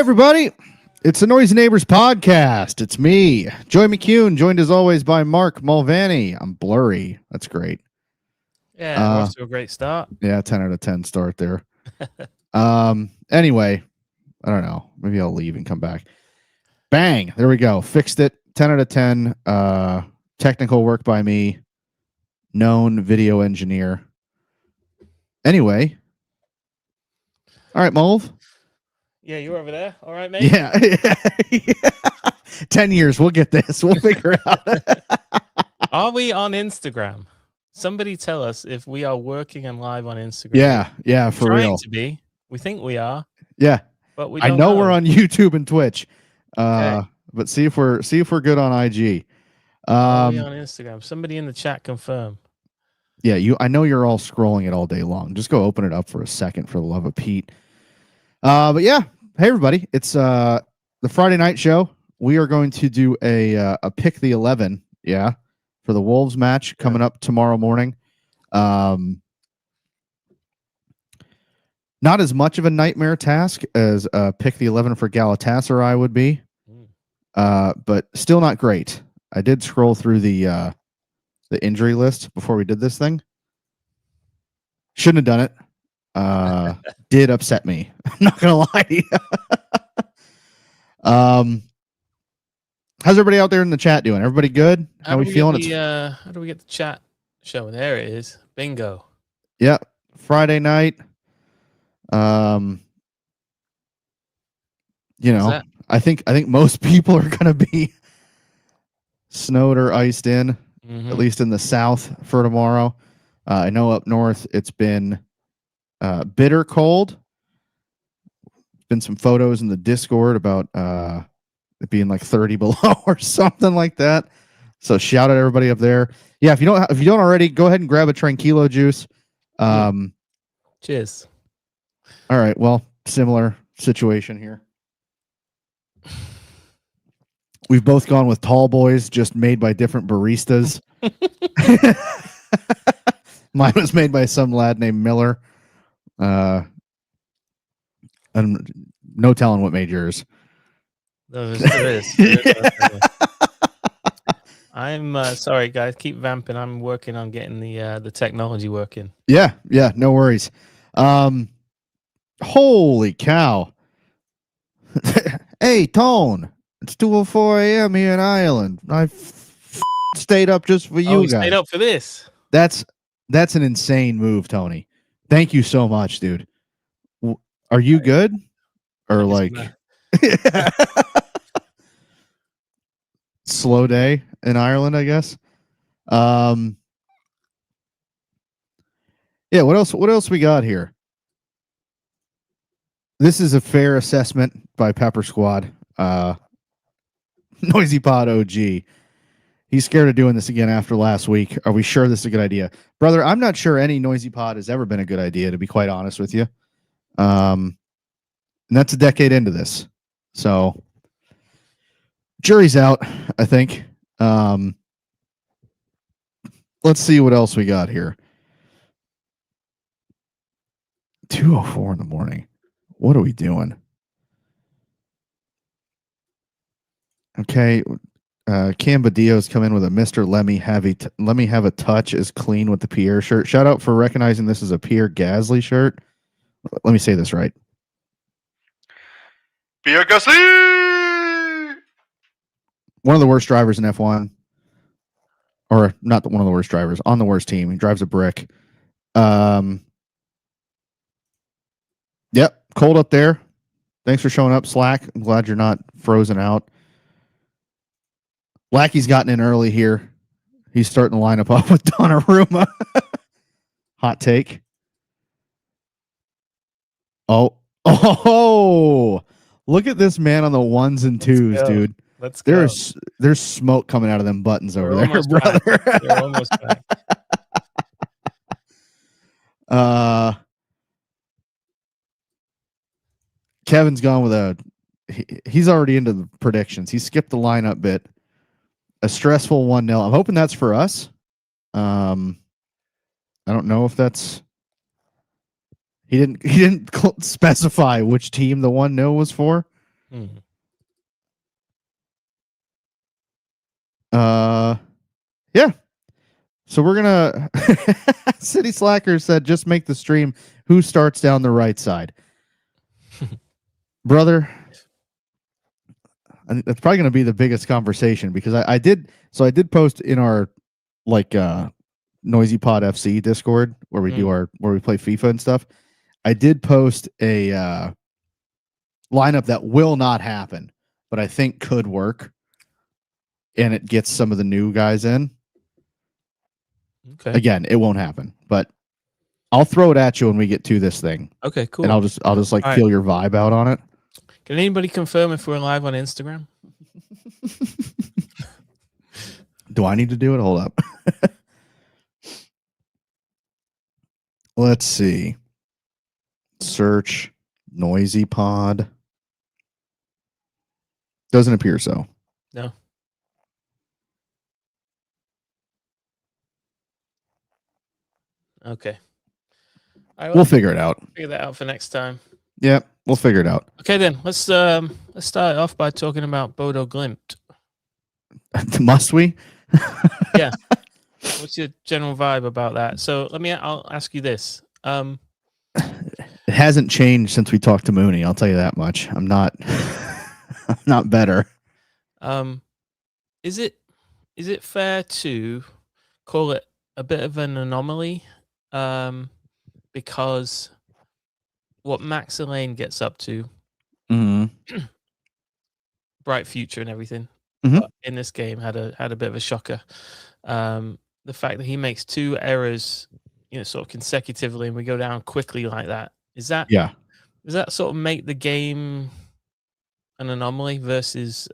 everybody. It's the Noisy Neighbors podcast. It's me, Joy McCune, joined as always by Mark Mulvaney. I'm blurry. That's great. Yeah, we're off to a great start. Yeah, 10 out of 10 start there. Anyway, I don't know. Maybe I'll leave and come back. Bang. There we go. Fixed it. 10 out of 10. Technical work by me. Known video engineer. Anyway. All right, Mulv. Yeah, you're over there. All right, mate. Yeah. 10 years. We'll get this. We'll figure it out. Are we on Instagram? Somebody tell us if we are working and live on Instagram. Yeah, for real. To be. We think we are. Yeah. But we I don't know we're on YouTube and Twitch. Okay. But see if we're good on IG. Are we on Instagram? Somebody in the chat confirm. Yeah, I know you're all scrolling it all day long. Just go open it up for a second for the love of Pete. But yeah, hey everybody. It's the Friday night show. We are going to do a pick the 11, for the Wolves match coming up tomorrow morning. Not as much of a nightmare task as pick the 11 for Galatasaray would be. But still not great. I did scroll through the injury list before we did this thing. Shouldn't have done it. Did upset me. I'm not gonna lie to you. How's everybody out there in the chat doing? Everybody good? How we feeling? How do we get the chat showing? There it is. Bingo. Yep. Friday night. I think most people are gonna be snowed or iced in, at least in the south for tomorrow. I know up north it's been bitter cold. Been some photos in the Discord about it being like 30 below or something like that. So shout out everybody up there. Yeah, if you don't already, go ahead and grab a Tranquilo juice. Cheers. All right. Well, similar situation here. We've both gone with tall boys, just made by different baristas. Mine was made by some lad named Miller. And no telling what made yours. There is. I'm sorry, guys. Keep vamping. I'm working on getting the technology working. Yeah, no worries. Holy cow. Hey, Tone. It's 2:04 a.m. here in Ireland. I stayed up just for you guys. Stayed up for this. That's an insane move, Tony. Thank you so much, dude. Are you good? Or like slow day in Ireland, I guess. Yeah, what else we got here? This is a fair assessment by Pepper Squad. Noisy Pod OG. He's scared of doing this again after last week. Are we sure this is a good idea? Brother, I'm not sure any Noisy Pod has ever been a good idea, to be quite honest with you. And that's a decade into this. So jury's out, I think. Let's see what else we got here. 2:04 in the morning. What are we doing? Okay. Cam Badillo's come in with a Mr. Let me have a touch is clean with the Pierre shirt. Shout out for recognizing this as a Pierre Gasly shirt. Let me say this right. Pierre Gasly! One of the worst drivers in F1. Or not one of the worst drivers. On the worst team. He drives a brick. Yep. Cold up there. Thanks for showing up, Slack. I'm glad you're not frozen out. Lackey's gotten in early here. He's starting to line up with Donnarumma. Hot take. Oh, look at this man on the ones and twos, dude. Let's go. There's smoke coming out of them buttons over there, brother. They're almost back. Kevin's gone with he's already into the predictions. He skipped the lineup bit. A stressful 1-0. I'm hoping that's for us. I don't know if that's. He didn't specify which team the 1-0 was for. Hmm. Yeah. So we're gonna City Slacker said just make the stream who starts down the right side. Brother, that's probably gonna be the biggest conversation because I did post in our like Noisy Pod FC Discord where we do where we play FIFA and stuff. I did post a lineup that will not happen, but I think could work. And it gets some of the new guys in. Okay. Again, it won't happen, but I'll throw it at you when we get to this thing. Okay, cool. And I'll just like All feel right. your vibe out on it. Can anybody confirm if we're live on Instagram? Do I need to do it? Hold up. Let's see. Search Noisy Pod. Doesn't appear so. No. Okay. All right, We'll figure it out. figure that out for next time. Yeah, we'll figure it out. Okay, then let's start off by talking about Bodo Glimt. Must we? Yeah. What's your general vibe about that? So I'll ask you this. It hasn't changed since we talked to Mooney. I'll tell you that much. I'm not I'm not better. Is it fair to call it a bit of an anomaly? Because what Max Elaine gets up to, bright future and everything, but in this game had a bit of a shocker. The fact that he makes 2 errors, sort of consecutively, and we go down quickly like that. Is that does that sort of make the game an anomaly versus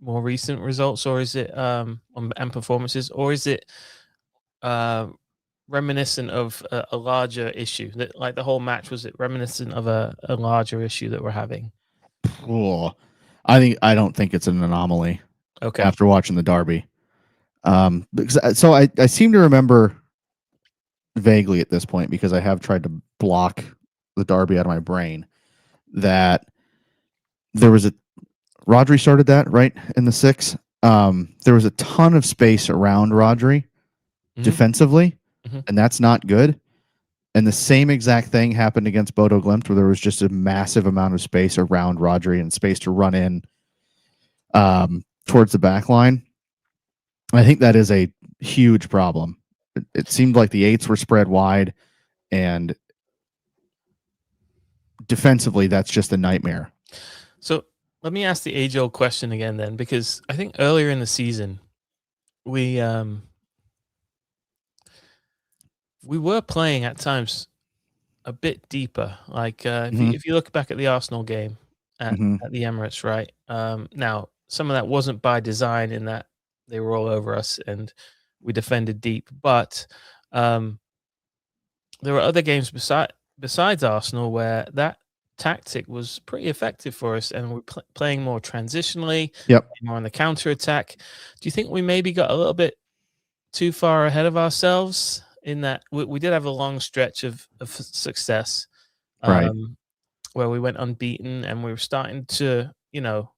more recent results, or is it and performances, or is it reminiscent of a larger issue that, like, the whole match, was it reminiscent of a larger issue that we're having? Cool. I don't think it's an anomaly. Okay. After watching the derby, so I seem to remember vaguely at this point, because I have tried to block the derby out of my brain, that there was Rodri started that right in the 6. There was a ton of space around Rodri defensively, and that's not good. And the same exact thing happened against Bodo Glimt, where there was just a massive amount of space around Rodri and space to run in towards the back line. I think that is a huge problem. It seemed like the 8s were spread wide, and defensively, that's just a nightmare. So let me ask the age-old question again, then, because I think earlier in the season we were playing at times a bit deeper. Like if you look back at the Arsenal game at the Emirates, right? Now, some of that wasn't by design, in that they were all over us and we defended deep. But there were other games besides Arsenal where that tactic was pretty effective for us, and we're playing more transitionally, more on the counter attack. Do you think we maybe got a little bit too far ahead of ourselves, in that we did have a long stretch of success, right, where we went unbeaten, and we were starting to,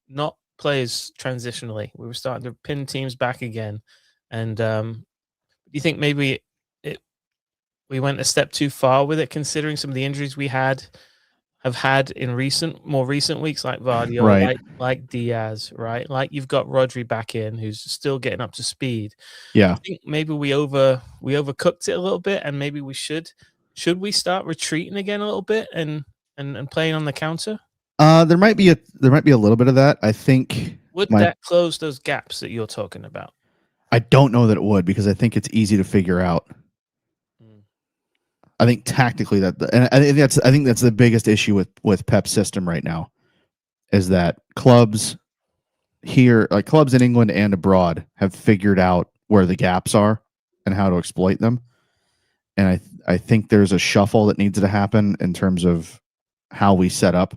not play as transitionally. We were starting to pin teams back again. And do you think maybe we went a step too far with it, considering some of the injuries we have had in more recent weeks, like Vardy, right, like Diaz, right? Like, you've got Rodri back in, who's still getting up to speed. Yeah. I think maybe we overcooked it a little bit, and maybe we should we start retreating again a little bit and playing on the counter? There might be a little bit of that. I think that close those gaps that you're talking about? I don't know that it would, because I think it's easy to figure out. I think tactically and I think that's the biggest issue with Pep's system right now, is that clubs in England and abroad have figured out where the gaps are and how to exploit them. And I think there's a shuffle that needs to happen in terms of how we set up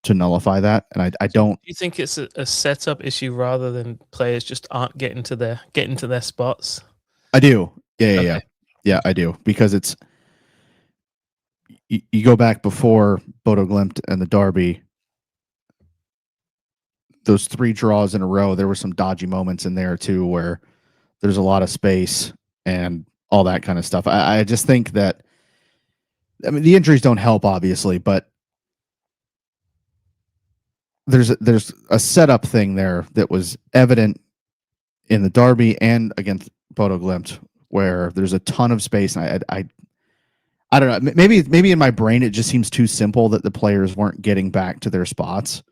to nullify that. And I don't. Do you think it's a setup issue rather than players just aren't getting to their spots? I do. Yeah. Okay. Yeah, I do, because it's you go back before Bodo Glimt and the Derby, those 3 draws in a row, there were some dodgy moments in there too, where there's a lot of space and all that kind of stuff. I just think that, I mean, the injuries don't help, obviously, but there's a setup thing there that was evident in the Derby and against Bodo Glimt, where there's a ton of space. And I don't know. Maybe in my brain it just seems too simple that the players weren't getting back to their spots.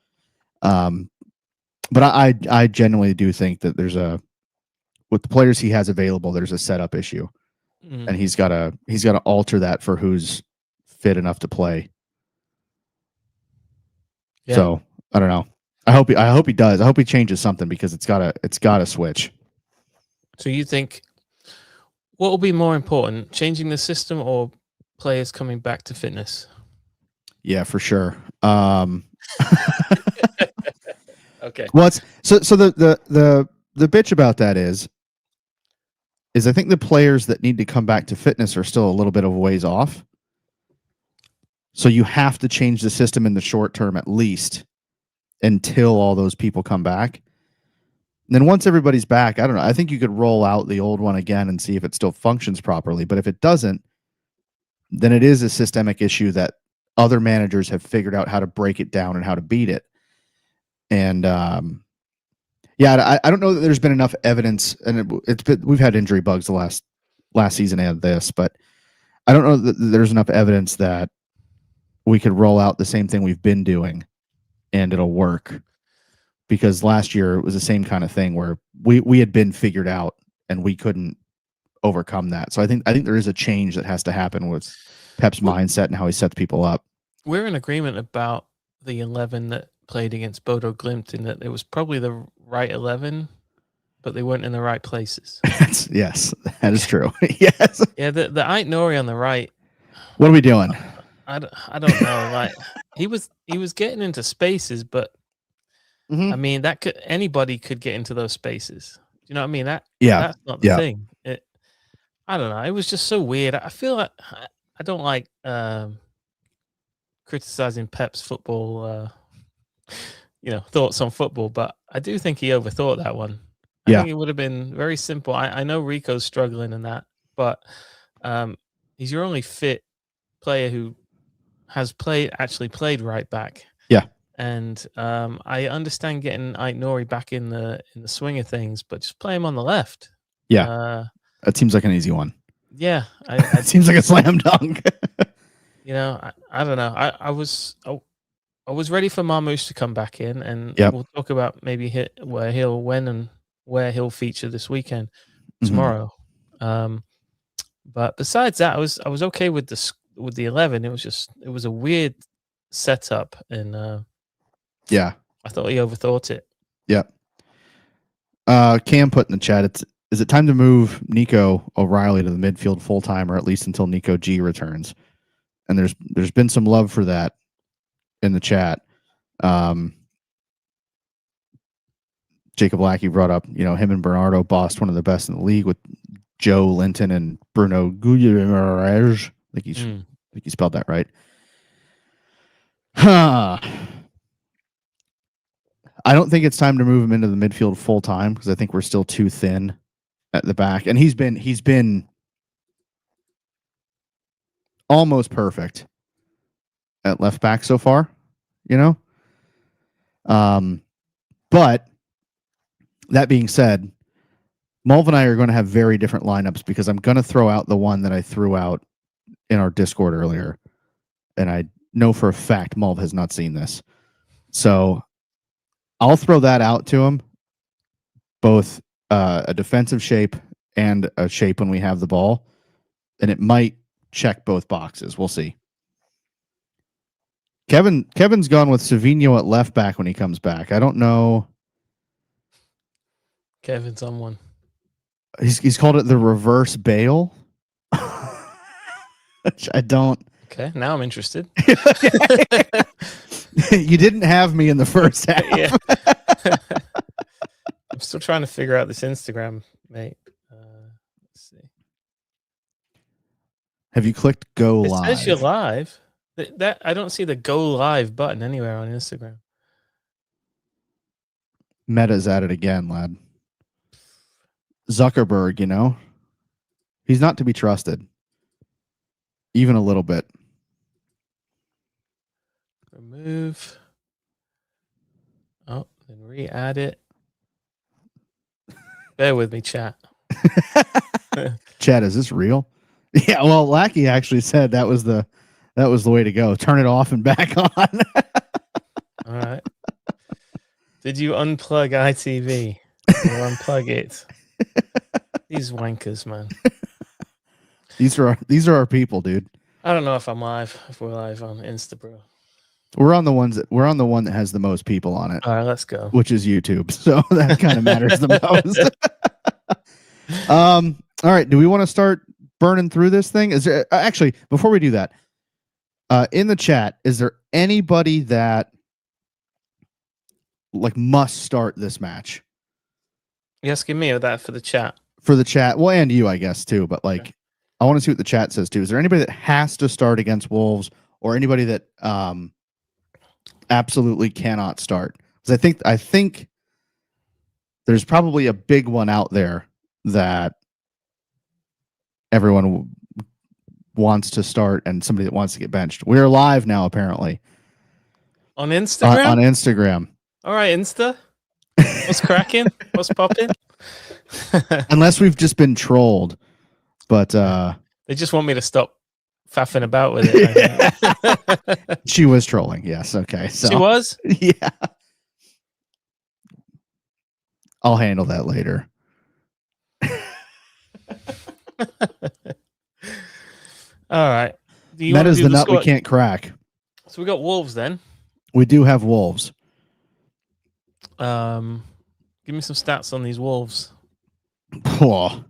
But I genuinely do think that with the players he has available, there's a setup issue, and he's got to alter that for who's fit enough to play. Yeah. So I don't know. I hope he does. I hope he changes something, because it's gotta switch. So you think what will be more important, changing the system or players coming back to fitness? Yeah, for sure. Okay. Well, so the bitch about that is I think the players that need to come back to fitness are still a little bit of a ways off. So you have to change the system in the short term at least until all those people come back. And then once everybody's back, I don't know. I think you could roll out the old one again and see if it still functions properly. But if it doesn't, then it is a systemic issue that other managers have figured out how to break it down and how to beat it. And yeah, I don't know that there's been enough evidence, and we've had injury bugs the last season and this, but I don't know that there's enough evidence that we could roll out the same thing we've been doing and it'll work. Because last year it was the same kind of thing where we had been figured out and we couldn't overcome that. So I think there is a change that has to happen with Pep's mindset and how he sets people up. We're in agreement about the 11 that played against Bodo Glimt, in that it was probably the right 11, but they weren't in the right places. Yes, that is true. Yes. Yeah, the Ait-Nouri on the right. What are we doing? I don't know. Like he was getting into spaces, but I mean anybody could get into those spaces. Do you know what I mean? That's not the thing. I don't know. It was just so weird. I feel like I don't like criticizing Pep's football, thoughts on football, but I do think he overthought that one. I think it would have been very simple. I know Rico's struggling in that, but he's your only fit player who has actually played right back. Yeah. And I understand getting Ait-Nouri back in the swing of things, but just play him on the left. Yeah. That seems like an easy one. Yeah. It seems like a slam dunk. I don't know. I was ready for Marmoush to come back in, and we'll talk about maybe when and where he'll feature this weekend, tomorrow. But besides that, I was okay with the 11. It was a weird setup, and I thought he overthought it. Yeah. Cam put in the chat, is it time to move Nico O'Reilly to the midfield full time, or at least until Nico G returns? And there's been some love for that in the chat. Jacob Lackey brought up, him and Bernardo bossed one of the best in the league with Joe Linton and Bruno Guimaraes. I think he spelled that right. I don't think it's time to move him into the midfield full time, because I think we're still too thin at the back. And he's been almost perfect at left back so far, But that being said, Mulv and I are going to have very different lineups, because I'm going to throw out the one that I threw out in our Discord earlier. And I know for a fact Mulv has not seen this. So I'll throw that out to him, both a defensive shape and a shape when we have the ball. And it might check both boxes. We'll see. Kevin's gone with Savinho at left back when he comes back. I don't know. Kevin's on one. He's called it the reverse Bale. Which I don't. Okay, now I'm interested. You didn't have me in the first half. Yeah. I'm still trying to figure out this Instagram, mate. Let's see. Have you clicked go live? It says you're live. That I don't see the go live button anywhere on Instagram. Meta's at it again, lad. Zuckerberg, he's not to be trusted, even a little bit. Remove. Oh, then re-add it. Bear with me, chat. Chad, is this real? Yeah, well, Lackey actually said that was the way to go. Turn it off and back on. All right. Did you unplug ITV or unplug it? These wankers, man. These are our people, dude. I don't know if I'm live. If we're live on Insta, bro. We're on the one that has the most people on it. All right, let's go. Which is YouTube. So that kind of matters the most. All right. Do we want to start burning through this thing? Is there actually, before we do that, in the chat, is there anybody that must start this match? You asking me or that for the chat? For the chat. Well, and you, I guess, too. But okay. I want to see what the chat says too. Is there anybody that has to start against Wolves or anybody that absolutely cannot start? Because I think there's probably a big one out there that everyone wants to start and somebody that wants to get benched. We're live now, apparently. On Instagram? On Instagram. All right, Insta. What's cracking? What's popping? Unless we've just been trolled. But they just want me to stop faffing about with it. She was trolling, yes. Okay. So she was? Yeah. I'll handle that later. All right. That is the nut we can't crack. So we got Wolves then. We do have Wolves. Give me some stats on these Wolves. Oh.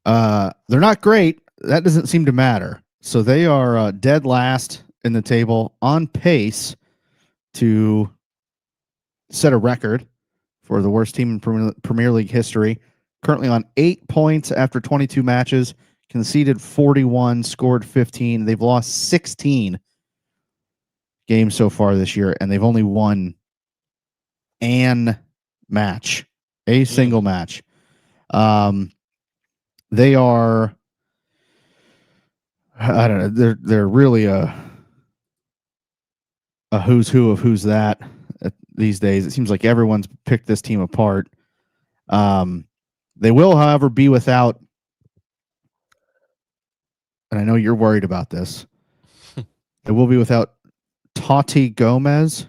They're not great. That doesn't seem to matter. So they are dead last in the table, on pace to set a record for the worst team in Premier League history. Currently on 8 points after 22 matches, conceded 41, scored 15. They've lost 16 games so far this year, and they've only won a single match. They are, I don't know, they're really a who's who of who's that these days. It seems like everyone's picked this team apart. They will, however, be without, and I know you're worried about this, they will be without Toti Gomez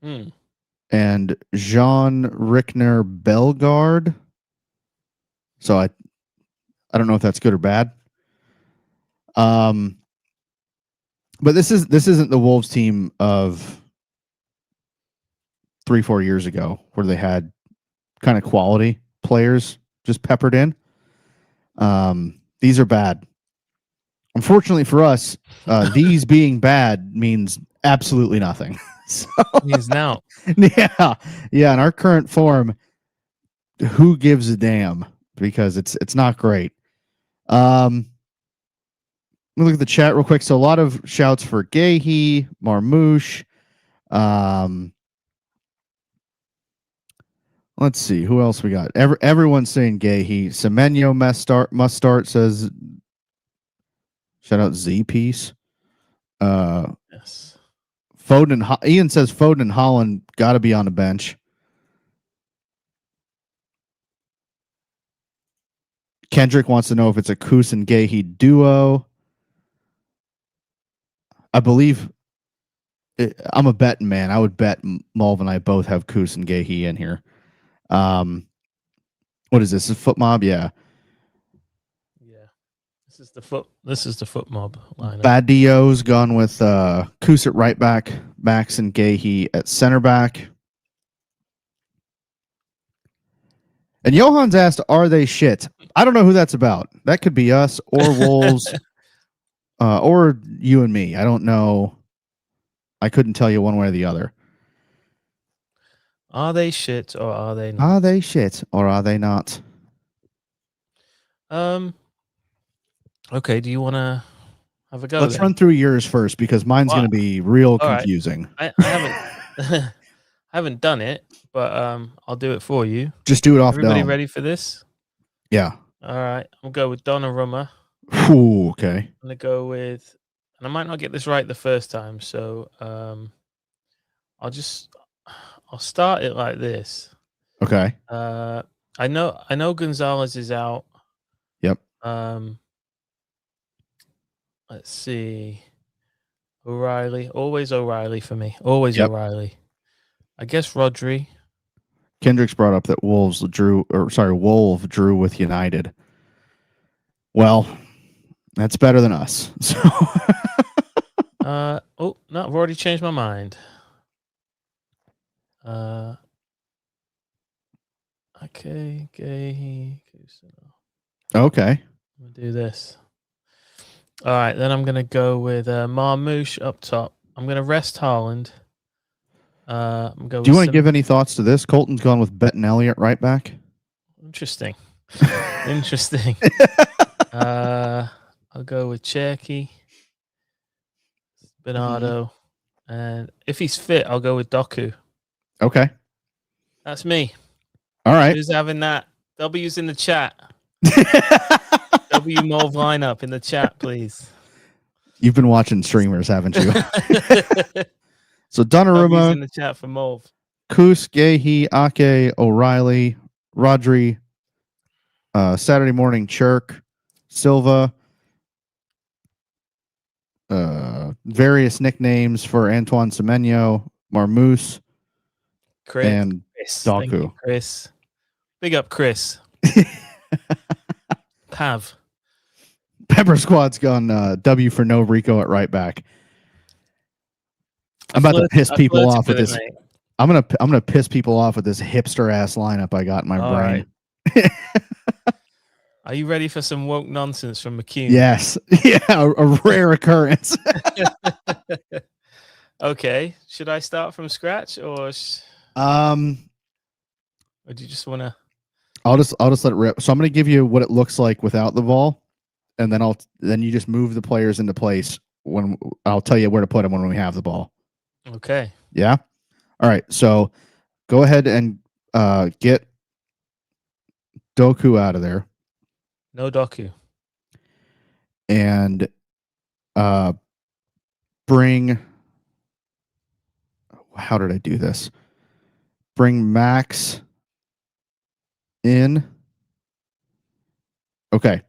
and Jean Rickner Bellegarde. So I don't know if that's good or bad. But this isn't the Wolves team of 3-4 years ago where they had kind of quality players just peppered in. These are bad. Unfortunately for us, these being bad means absolutely nothing. So, means now. Yeah. In our current form, who gives a damn? Because it's not great. Let me look at the chat real quick. So a lot of shouts for Gahey, Marmouche. Let's see who else we got. Everyone's saying Gahey. Semenyo must start. Says shout out Z Piece. Yes. Foden. Ian says Foden and Holland got to be on the bench. Kendrick wants to know if it's a Kuss and Gahey duo. I believe I'm a betting man. I would bet Mulv and I both have Kuss and Gahey in here. What is this? Is Foot Mob? Yeah. This is the Foot Mob lineup. Badio's gone with Kuss at right back, Max and Gahey at center back. And Johan's asked, are they shit? I don't know who that's about. That could be us or Wolves or you and me. I don't know. I couldn't tell you one way or the other. Are they shit or are they not? Are they shit or are they not? Okay, do you want to Have a go. Let's then. run through yours first because mine's Well, going to be real all right. confusing. I haven't I haven't done it, but I'll do it for you. Just do it off Everybody dome. ready for this? Yeah. All right. I'm going to go with Donnarumma. Ooh, okay. I'm going to go with, and I might not get this right the first time, so I'll start it like this. Okay. I know Gonzalez is out. Yep. Let's see. O'Reilly, always O'Reilly for me. Always Yep. O'Reilly. I guess Rodri. Kendrick's brought up that Wolves drew with United. Well, that's better than us. So No, I've already changed my mind. Okay, okay. I'm gonna do this. All right, then I'm gonna go with Marmoush up top. I'm gonna rest Haaland. I'm going. Do you want to give any thoughts to this? Colton's gone with Bettinelli at right back. Interesting. Interesting. I'll go with Cherky, Bernardo, and if he's fit, I'll go with Doku. Okay. That's me. All right. Who's having that? W's in the chat. W Mauve lineup in the chat, please. You've been watching streamers, haven't you? So W's Donnarumma, in the chat for Mauve. Kus, Gehi, Ake, O'Reilly, Rodri, Saturday morning Chirk, Silva, various nicknames for Antoine Semenyo, Marmoush, Chris. and Thank you, Doku. Chris. Big up, Chris. Pav. Pepper Squad's gone W for no Rico at right back. I'm about to piss people off with this. Mate. I'm gonna piss people off with this hipster ass lineup I got in my brain. Right. Are you ready for some woke nonsense from McCune? Yes. Yeah, a rare occurrence. Okay. Should I start from scratch or do you just want to? I'll just let it rip. So I'm gonna give you what it looks like without the ball, and then you just move the players into place when I'll tell you where to put them when we have the ball. Okay. Yeah. All right. So go ahead and get Doku out of there. No Doku. And bring. How did I do this? Bring Max in. Okay.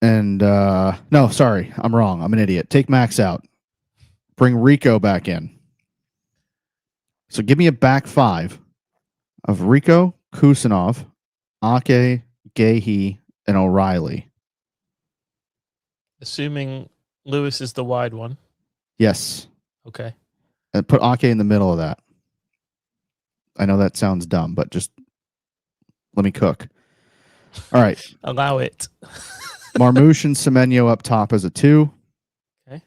And no, sorry, I'm wrong. I'm an idiot. Take Max out. Bring Rico back in. So give me a back five of Rico, Kusanov, Ake, Gehi, and O'Reilly. Assuming Lewis is the wide one. Yes. Okay. And put Ake in the middle of that. I know that sounds dumb, but just let me cook. All right. Allow it. Marmoush and Semenyo up top as a 2. Okay.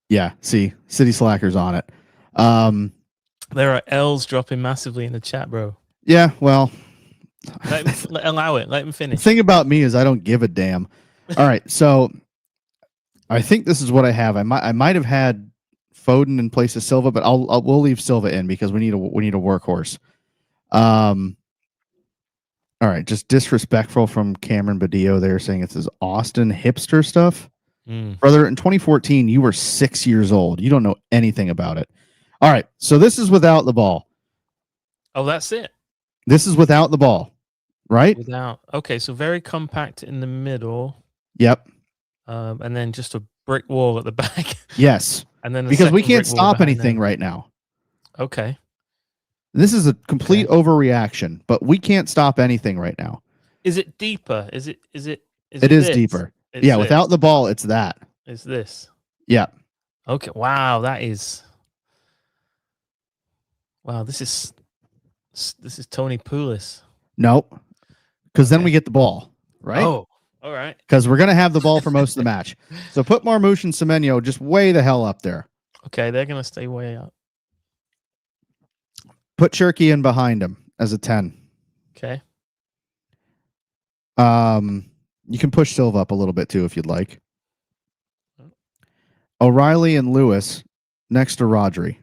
Yeah, see, City Slackers on it. There are L's dropping massively in the chat, bro. Yeah, well, allow it. Let him the finish. thing about me is I don't give a damn. All right, so I think this is what I have. I might have had Foden in place of Silva, but we'll leave Silva in because we need a workhorse. All right, just disrespectful from Cameron Badillo there saying it's his Austin hipster stuff. Brother, in 2014, you were 6 years old. You don't know anything about it. All right, so this is without the ball. Oh, that's it. This is without the ball, right? Without. Okay, so very compact in the middle. Yep. And then just a brick wall at the back. Yes. And then because we can't stop anything right now. Okay. This is a complete overreaction, but we can't stop anything right now. Is it deeper? Is it It is deeper. Yeah, without the ball, it's that. It's this. Yeah. Okay. Wow, that is. Wow, this is Tony Pulis. Nope. Because then we get the ball, right? Oh, all right. Because we're going to have the ball for most of the match. So put Marmoush and Semenyo just way the hell up there. Okay, they're going to stay way up. Put Cherky in behind him as a 10. Okay. You can push Silva up a little bit too if you'd like. O'Reilly and Lewis next to Rodri.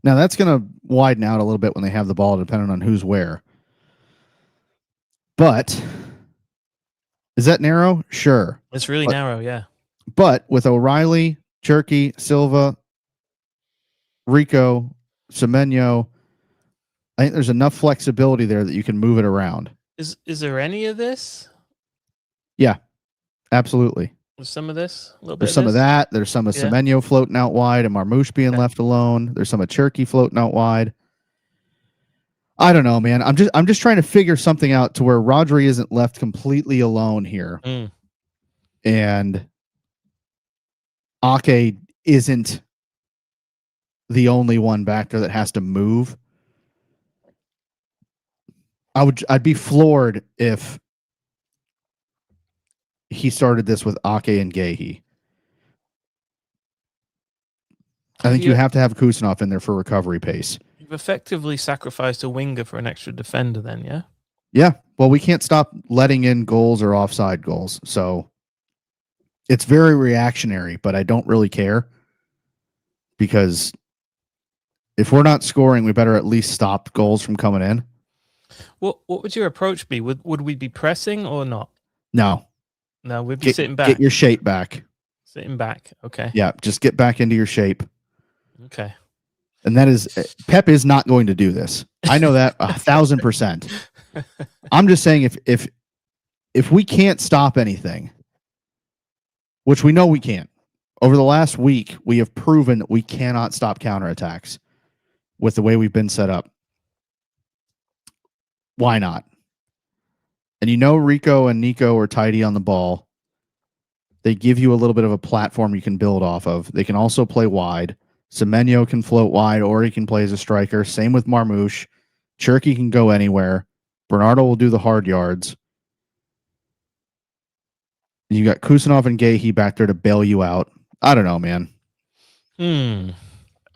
Now that's going to widen out a little bit when they have the ball, depending on who's where. But is that narrow? Sure. It's really narrow, yeah. But with O'Reilly, Cherki, Silva, Rico, Semenyo, I think there's enough flexibility there that you can move it around. Is there any of this? Yeah, absolutely. There's some of this? A little bit. There's some of that. There's some of Semenyo floating out wide and Marmoush being left alone. There's some of Cherki floating out wide. I don't know, man. I'm just trying to figure something out to where Rodri isn't left completely alone here. And Ake isn't the only one back there that has to move. I'd be floored if he started this with Ake and Guehi. I think you have to have Kusanov in there for recovery pace. You've effectively sacrificed a winger for an extra defender then, yeah? Yeah. Well, we can't stop letting in goals or offside goals. So it's very reactionary, but I don't really care. Because if we're not scoring, we better at least stop goals from coming in. What would your approach be? Would we be pressing or not? No. No, we'd be sitting back. Get your shape back. Sitting back. Okay. Yeah, just get back into your shape. Okay. And that is, Pep is not going to do this. I know that 1,000%. I'm just saying if we can't stop anything, which we know we can't, over the last week, we have proven that we cannot stop counterattacks with the way we've been set up. Why not? And you know Rico and Nico are tidy on the ball. They give you a little bit of a platform you can build off of. They can also play wide. Semenyo can float wide, or he can play as a striker. Same with Marmoush. Cherki can go anywhere. Bernardo will do the hard yards. You got Kusanov and Guehi back there to bail you out. I don't know, man. I'm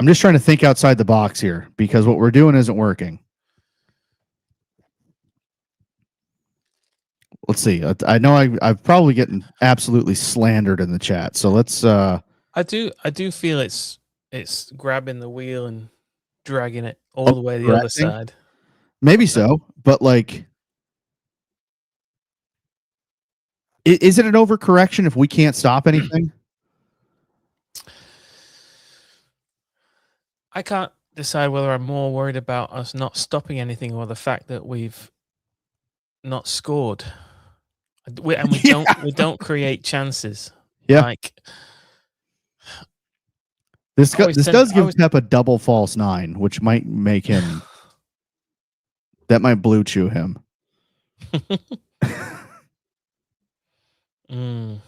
just trying to think outside the box here because what we're doing isn't working. Let's see. I know I've probably getting absolutely slandered in the chat. So let's. I do feel it's grabbing the wheel and dragging it all the way to the other side. Maybe so, but like, is it an overcorrection if we can't stop anything? I can't decide whether I'm more worried about us not stopping anything or the fact that we've not scored. We don't create chances. Yeah. Like this does give Pep a double false 9, which might make him that might blue chew him. Oh,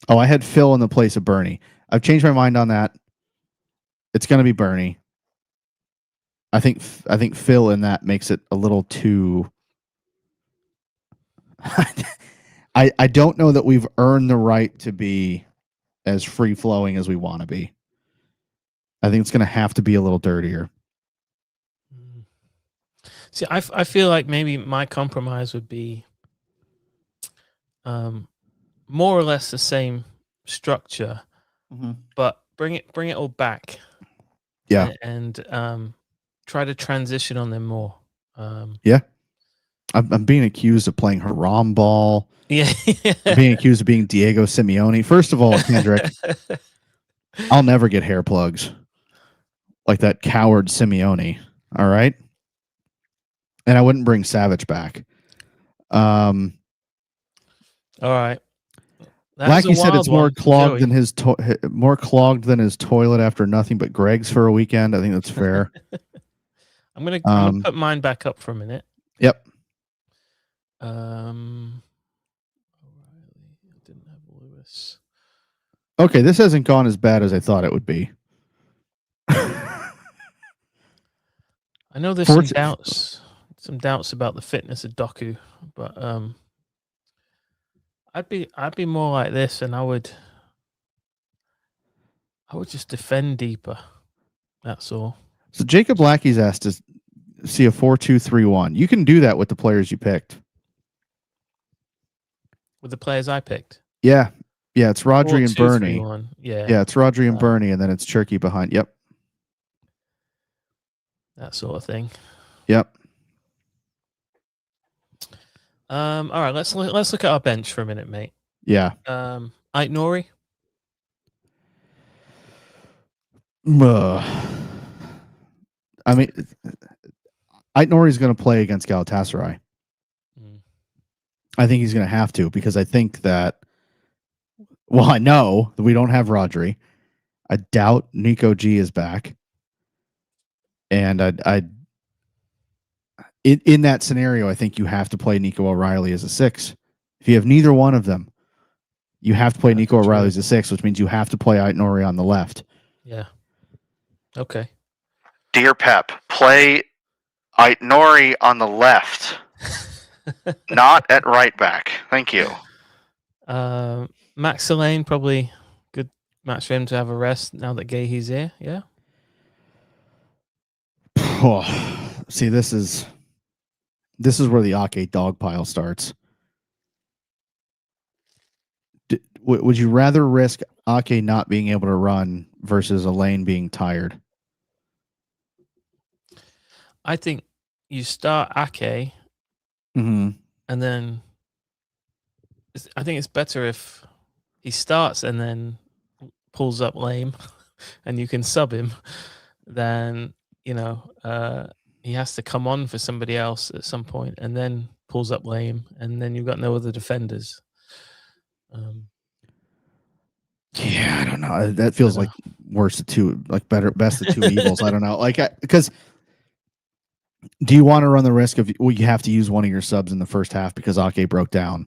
I had Phil in the place of Bernie. I've changed my mind on that. It's going to be Bernie. I think Phil in that makes it a little too. I don't know that we've earned the right to be as free flowing as we want to be. I think it's going to have to be a little dirtier. See, I feel like maybe my compromise would be more or less the same structure, but bring it all back. Yeah, and try to transition on them more. Yeah, I'm being accused of playing haram ball. Yeah, I'm being accused of being Diego Simeone. First of all, Kendrick, I'll never get hair plugs like that coward Simeone. All right, and I wouldn't bring Savage back. All right. Lackey said it's more clogged than his toilet after nothing but Greg's for a weekend. I think that's fair. I'm gonna put mine back up for a minute. Yep. Didn't have Lewis. Okay, this hasn't gone as bad as I thought it would be. I know there's some doubts about the fitness of Doku, but I'd be more like this, and I would just defend deeper. That's all. So Jacob Lackey's asked us, see a 4-2-3-1. You can do that with the players you picked. With the players I picked. Yeah. Yeah, it's Rodri and Bernie. 4-2-3-1. Yeah. Yeah, it's Rodri and Bernie, and then it's Cherki behind. Yep. That sort of thing. Yep. All right, let's look at our bench for a minute, mate. Yeah. Ait Nori. I mean, Ait Nori's going to play against Galatasaray. I think he's going to have to, because I think that. Well, I know that we don't have Rodri. I doubt Nico G is back, and in that scenario, I think you have to play Nico O'Reilly as a 6. If you have neither one of them, you have to play Nico O'Reilly as a 6, which means you have to play Ait Nori on the left. Yeah. Okay. Dear Pep, play Ait Nori on the left, not at right back. Thank you. Max Elaine, probably good match for him to have a rest now that Gahey's here. Yeah. See, this is where the Ake dog pile starts. Would you rather risk Ake not being able to run versus Elaine being tired? I think you start Ake, and then I think it's better if he starts and then pulls up Lame, and you can sub him. Then he has to come on for somebody else at some point, and then pulls up Lame, and then you've got no other defenders. Yeah, I don't know. That feels like best of two evils. I don't know. Because do you want to run the risk of you have to use one of your subs in the first half because Ake broke down?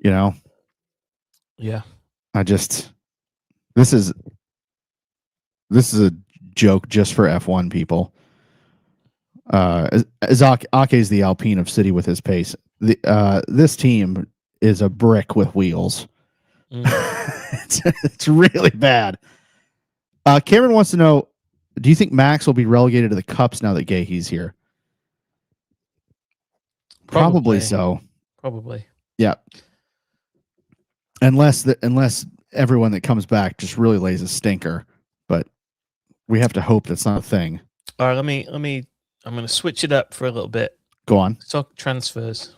Yeah. This is a joke just for F1 people. Ake is the Alpine of City with his pace. This team is a brick with wheels. It's really bad. Cameron wants to know, do you think Max will be relegated to the Cups now that Gahey's here? Probably so. Probably. Yeah. Unless everyone that comes back just really lays a stinker, but we have to hope that's not a thing. All right, I'm going to switch it up for a little bit. Go on. Talk transfers.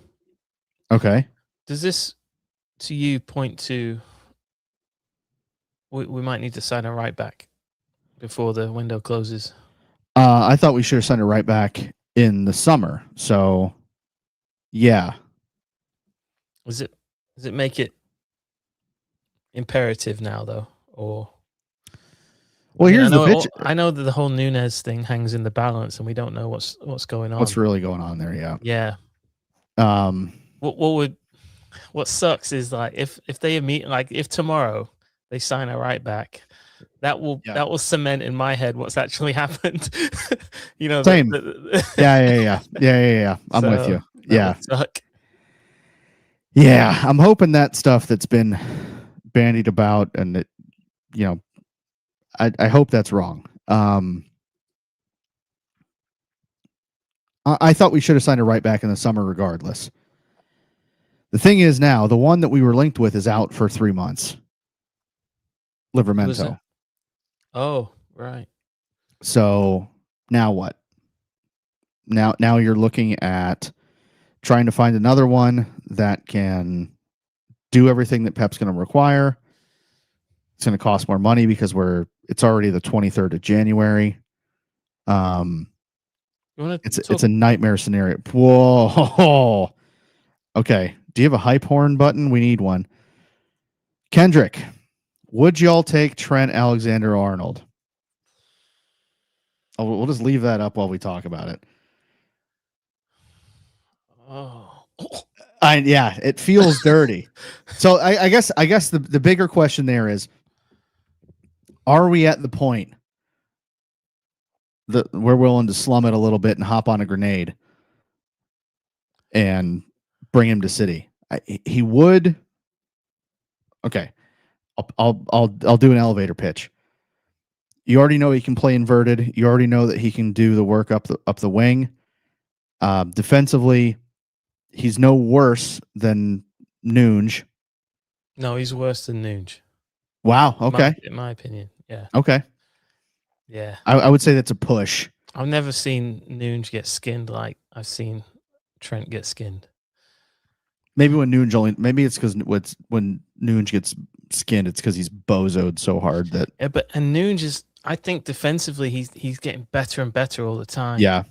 Okay. Does this, to you, point to we might need to sign a right back before the window closes? I thought we should have signed a right back in the summer. So, yeah. Does it make it imperative now, though, or? Well, here's the pitch. I know that the whole Nunez thing hangs in the balance, and we don't know what's going on. What's really going on there? Yeah. Yeah. What sucks is like if they meet, like if tomorrow they sign a right back, that will cement in my head what's actually happened. Same. Yeah. I'm with you. Yeah. Suck. Yeah, I'm hoping that stuff that's been bandied about, and it, I hope that's wrong. I thought we should have signed a right back in the summer regardless. The thing is now, the one that we were linked with is out for 3 months. Livramento. Oh, right. So now what? Now you're looking at trying to find another one that can do everything that Pep's going to require. It's going to cost more money because it's already the 23rd of January. It's a nightmare scenario. Whoa. Okay. Do you have a hype horn button? We need one. Kendrick, would y'all take Trent Alexander-Arnold? Oh, we'll just leave that up while we talk about it. Oh. Yeah, it feels dirty. So I guess the bigger question there is, are we at the point that we're willing to slum it a little bit and hop on a grenade and bring him to City? He would. Okay, I'll do an elevator pitch. You already know he can play inverted. You already know that he can do the work up the wing. Defensively, he's no worse than Nunge. No, he's worse than Nunge. Wow. Okay. In my opinion, yeah. Okay. Yeah. I would say that's a push. I've never seen Nunge get skinned like I've seen Trent get skinned. Maybe when Nunge maybe it's because when Nunge gets skinned, it's because he's bozoed so hard that. Yeah, and Nunge is, I think defensively he's getting better and better all the time. Yeah.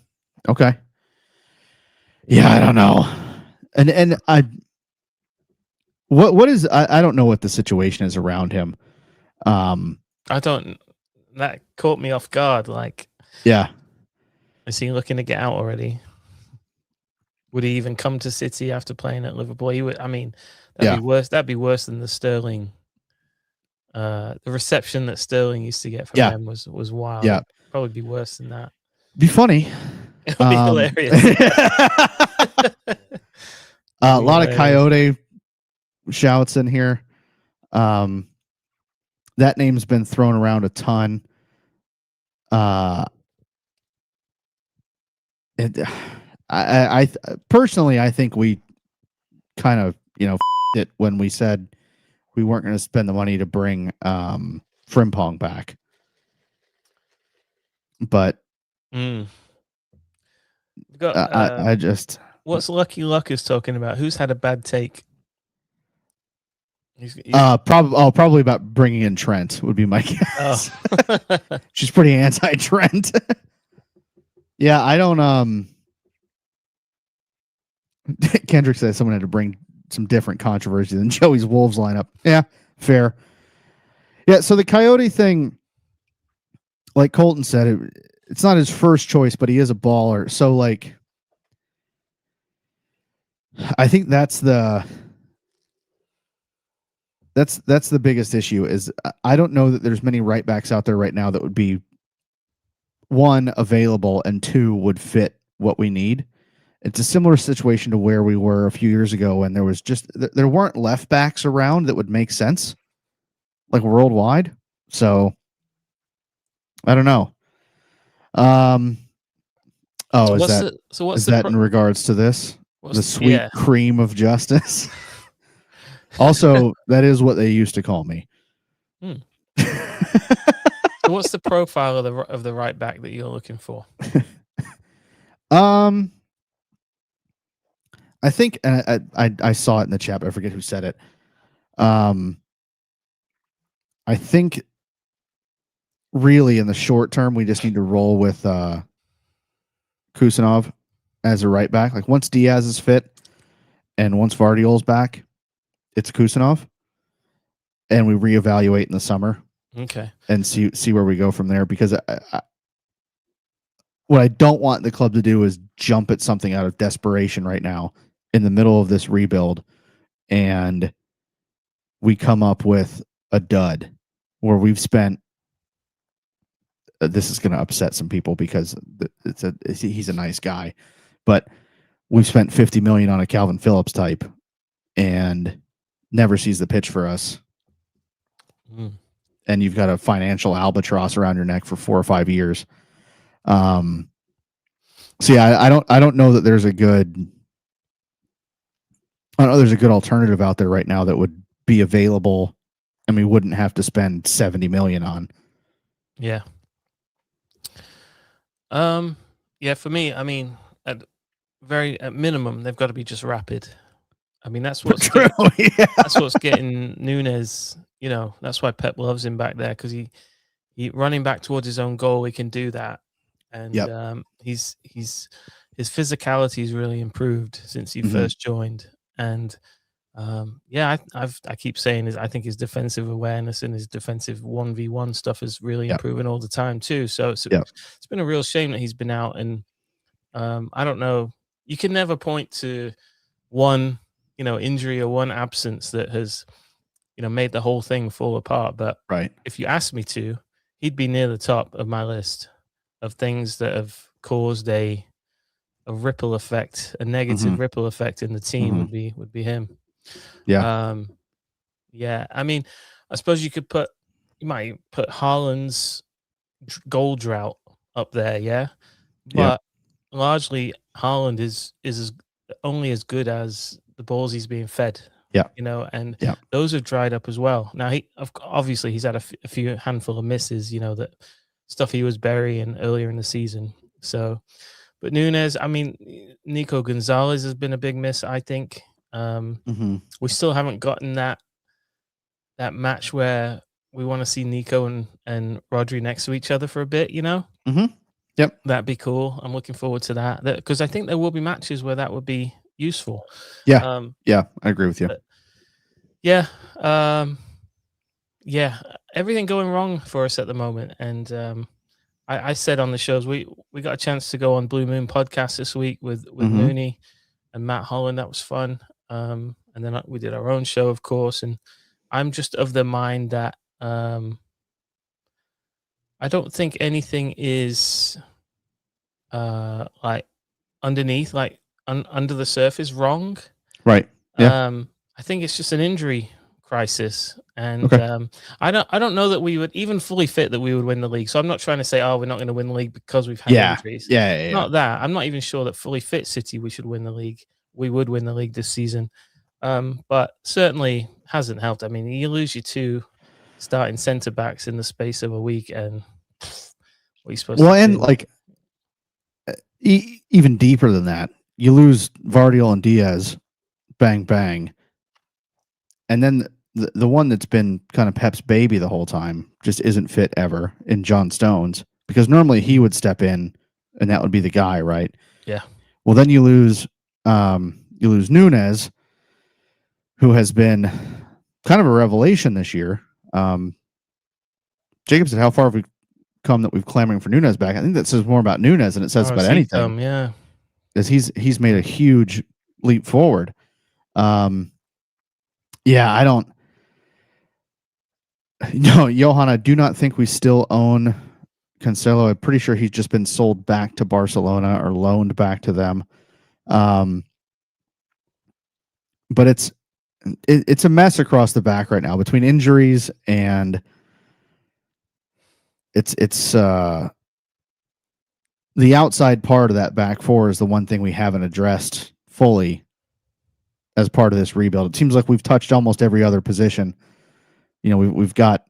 Okay. Yeah, I don't know. And what is I don't know what the situation is around him. That caught me off guard. Like, yeah. Is he looking to get out already? Would he even come to City after playing at Liverpool? He would. I mean, that'd be worse. That'd be worse than the Sterling. The reception that Sterling used to get from them was wild. Yeah, probably be worse than that. Be funny. It would be hilarious. A lot of Coyote shouts in here. That name's been thrown around a ton. I personally, I think we kind of, it when we said we weren't going to spend the money to bring Frimpong back. But I just, what's Lucky Luck is talking about? Who's had a bad take? Probably about bringing in Trent would be my guess. Oh. She's pretty anti-Trent. Yeah, I don't. Kendrick says someone had to bring some different controversy than Joey's Wolves lineup. Yeah, fair. Yeah, so the Coyote thing, like Colton said, it's not his first choice, but he is a baller. So, like, I think that's the biggest issue. Is I don't know that there's many right backs out there right now that would be, one, available, and two, would fit what we need. It's a similar situation to where we were a few years ago when there weren't left backs around that would make sense, like worldwide. So I don't know. Is that in regards to this? The sweet cream of justice. Also, that is what they used to call me. So what's the profile of the right back that you're looking for? I think, and I saw it in the chat, but I forget who said it. I think really in the short term, we just need to roll with Kusanov as a right back. Like once Diaz is fit and once Vardiol's back, it's Kusanov, and we reevaluate in the summer. Okay. And see where we go from there, because what I don't want the club to do is jump at something out of desperation right now in the middle of this rebuild, and we come up with a dud where we've spent. This is going to upset some people because he's a nice guy, but we've spent $50 million on a Calvin Phillips type, and never sees the pitch for us. And you've got a financial albatross around your neck for 4 or 5 years. So yeah, I don't know that there's a good. I don't know there's a good alternative out there right now that would be available, and we wouldn't have to spend $70 million on. Yeah. Yeah. For me, I mean, at minimum, they've got to be just rapid. I mean, that's what's that's what's getting Nunez. That's why Pep loves him back there, because he running back towards his own goal. He can do that, and his physicality has really improved since he first joined. And I keep saying I think his defensive awareness and his defensive 1v1 stuff is really improving all the time too. So it's been a real shame that he's been out. And I don't know. You can never point to one injury or one absence that has made the whole thing fall apart. But if you ask me to, he'd be near the top of my list of things that have caused a ripple effect, a negative ripple effect in the team. Would be him. Yeah. I mean, I suppose you might put Haaland's goal drought up there, yeah. Yeah. But largely, Haaland is only as good as the balls he's being fed. Yeah. And Yeah. those have dried up as well. Now, obviously he's had a few handful of misses. That stuff he was burying earlier in the season. So, but Nunes, I mean, Nico Gonzalez has been a big miss, I think. We still haven't gotten that match where we want to see Nico and Rodri next to each other for a bit, Yep. That'd be cool. I'm looking forward to that because I think there will be matches where that would be useful. Yeah. Yeah, I agree with you. Yeah. Yeah. Everything going wrong for us at the moment. And I said on the shows, we got a chance to go on Blue Moon podcast this week with Mooney and Matt Holland. That was fun. And then we did our own show, of course. And I'm just of the mind that I don't think anything is like underneath, like under the surface wrong. Right. Yeah. I think it's just an injury crisis. And Okay. I don't know that we would even fully fit that we would win the league. So I'm not trying to say, we're not going to win the league because we've had injuries. Yeah. Not that. I'm not even sure that fully fit City we should win the league. We would win the league this season. But certainly hasn't helped. I mean, you lose your 2 starting centre backs in the space of a week, and what are you supposed to do? Well, and like even deeper than that, you lose Vardiol and Diaz, bang bang, and then the one that's been kind of Pep's baby the whole time just isn't fit ever in John Stones, because normally he would step in and that would be the guy, right? Yeah. Well, then you lose Nunes, who has been kind of a revelation this year. Jacob said, how far have we come that we've clamoring for Nunes back? I think that says more about Nunes than it says about anything. Yeah. Because he's made a huge leap forward. Yeah, I don't. No, Johan, I do not think we still own Cancelo. I'm pretty sure he's just been sold back to Barcelona or loaned back to them. But it's a mess across the back right now between injuries and it's the outside part of that back four is the one thing we haven't addressed fully as part of this rebuild. It seems like we've touched almost every other position. We've got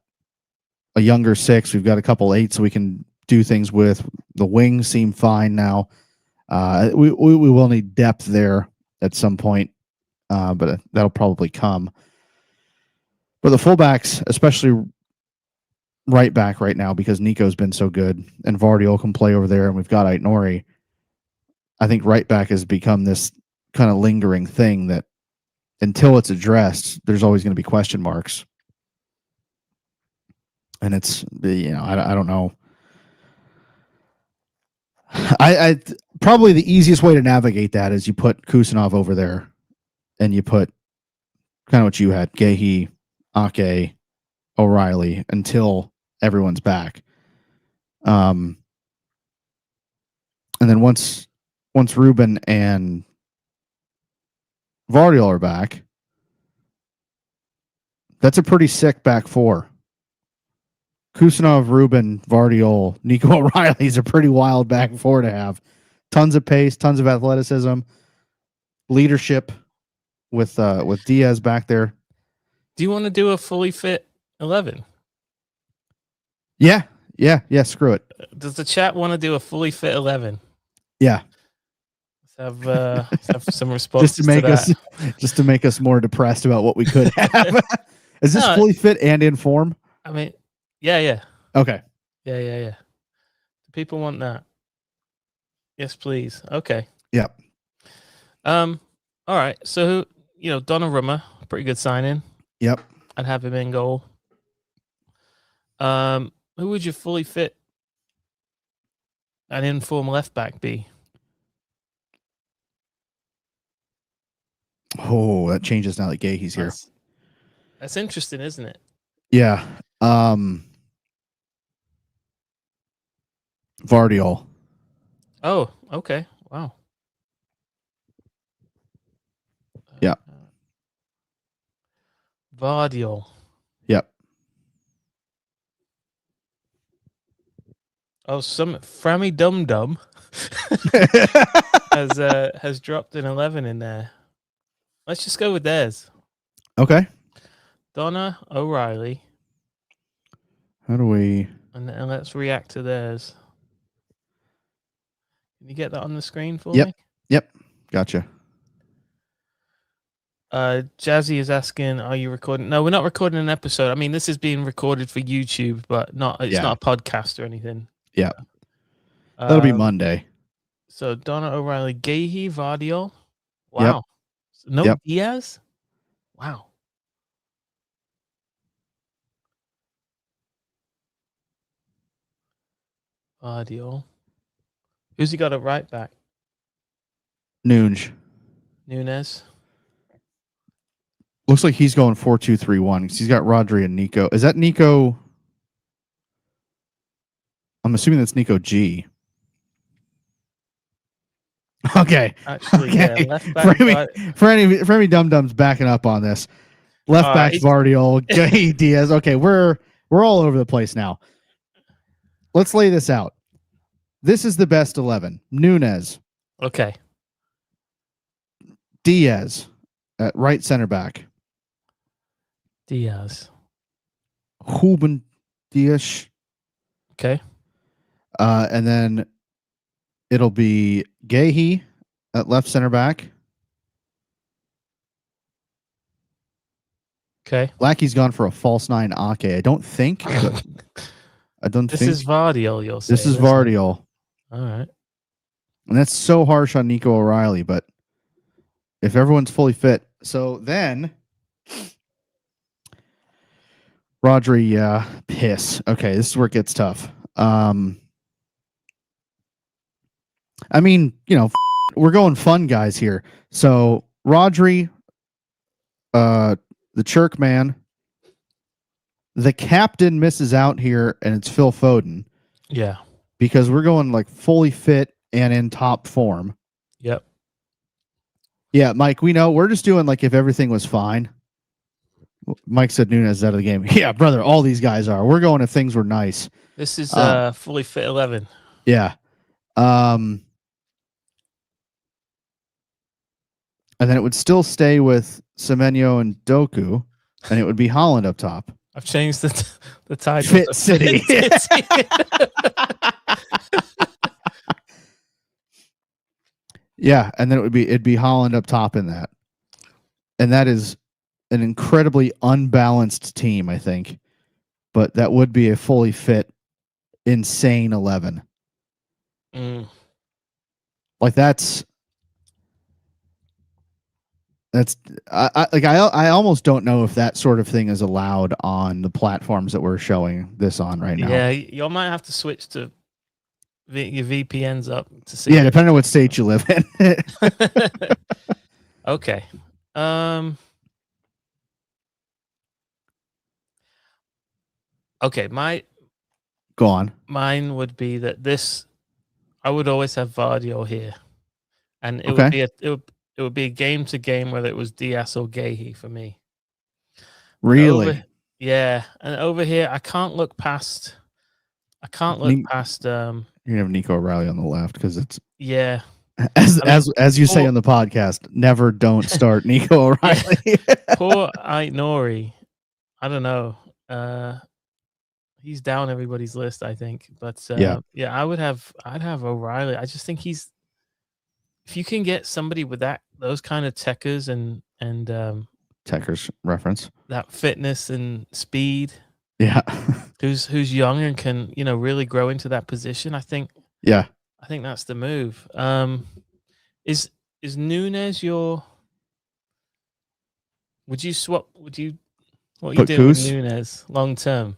a younger 6, we've got a couple 8s we can do things with. The wings seem fine now. We will need depth there at some point, but that'll probably come. But the fullbacks, especially right back right now, because Nico's been so good and Vardiol can play over there and we've got Aït-Nouri, I think right back has become this kind of lingering thing that until it's addressed, there's always going to be question marks. And it's, I don't know. I probably the easiest way to navigate that is you put Kusanov over there and you put kind of what you had, Guéhi, Ake, O'Reilly, until everyone's back. And then once Ruben and Vardiol are back, that's a pretty sick back four. Kusanov, Ruben, Vardiol, Nico O'Reilly is a pretty wild back four to have. Tons of pace, tons of athleticism, leadership with Diaz back there. Do you want to do a fully fit 11? Yeah. Screw it. Does the chat want to do a fully fit 11? Yeah. Let's have some responses just to make us more depressed about what we could have. Is this fully fit and in form? I mean, yeah. Okay. Yeah. Do people want that? Yes, please. Okay. Yep. All right. So, Donnarumma, pretty good signing. Yep. I'd have him in goal. Who would you fully fit an in-form left back be? Oh, that changes now that Guéhi's here. That's interesting, isn't it? Yeah. Vardiol. Oh, okay. Wow. Yeah. Vardiol. Yep. Oh, some Frammy Dum Dum has dropped an 11 in there. Let's just go with theirs. Okay. Donna O'Reilly. How do we? And let's react to theirs. Can you get that on the screen for Yep. me? Yep. Gotcha. Jazzy is asking, "Are you recording?" No, we're not recording an episode. I mean, this is being recorded for YouTube, but it's not a podcast or anything. Yeah. That'll be Monday. So Donna O'Reilly, Gahey, Vardiol. Wow. Yep. No Diaz. Wow. Vardiol. Who's he got at right back? Nunez. Looks like he's going 4-2-3-1 because he's got Rodri and Nico. Is that Nico? I'm assuming that's Nico G. Okay. Actually, okay. Yeah, left back. For any dum-dums backing up on this. Left back Vardiol, Gahey, Diaz. Okay, we're all over the place now. Let's lay this out. This is the best 11. Nunez. Okay. Diaz at right center back. Diaz. Ruben Dias. Okay. And then it'll be Gahey at left center back. Okay. Lackey's gone for a false 9 Ake. I don't think. This is Vardiol, you'll say. This is Vardiol. All right. And that's so harsh on Nico O'Reilly, but if everyone's fully fit. So then Rodri, piss. Okay, this is where it gets tough. I mean, we're going fun guys here. So Rodri, the Chirk man, the captain misses out here, and it's Phil Foden. Yeah. Because we're going like fully fit and in top form. Yep. Yeah, Mike, we know. We're just doing like if everything was fine. Mike said Nunez is out of the game. Yeah, brother, all these guys are. We're going if things were nice. This is fully fit 11. Yeah. And then it would still stay with Semenyo and Doku, and it would be Holland up top. I've changed the title. Fit City. Yeah, and then it'd be Holland up top in that. And that is an incredibly unbalanced team, I think. But that would be a fully fit, insane 11. Like that's I almost don't know if that sort of thing is allowed on the platforms that we're showing this on right now. Yeah, you might have to switch to your VPNs up to see. Yeah, depending on what state you live in. Okay. Okay, Go on. Mine would be that I would always have Vardiol here, and it would be a game to game whether it was Diaz or Gahey for me. Really? Yeah, and over here I can't look past. You're gonna have Nico O'Reilly on the left because it's as you say on the podcast, never don't start Nico O'Reilly. Poor Aït-Nouri. I don't know. He's down everybody's list, I think. But I'd have O'Reilly. I just think if you can get somebody with those kind of techers and techers reference, that fitness and speed. Yeah. who's young and can, really grow into that position, I think. Yeah. I think that's the move. Is Nunez your? Would you swap? What are you doing with Nunez long term?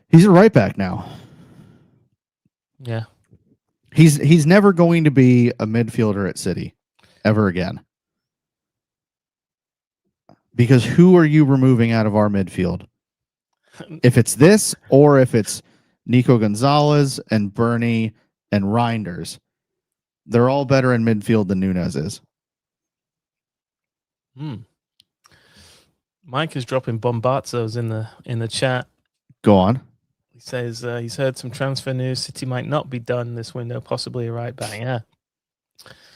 He's a right back now. Yeah. He's never going to be a midfielder at City ever again. Because who are you removing out of our midfield? If it's this or if it's Nico Gonzalez and Bernie and Reinders, they're all better in midfield than Nunez is. Mike is dropping bombazos in the chat. Go on. He says he's heard some transfer news. City might not be done this window, possibly a right back. Yeah.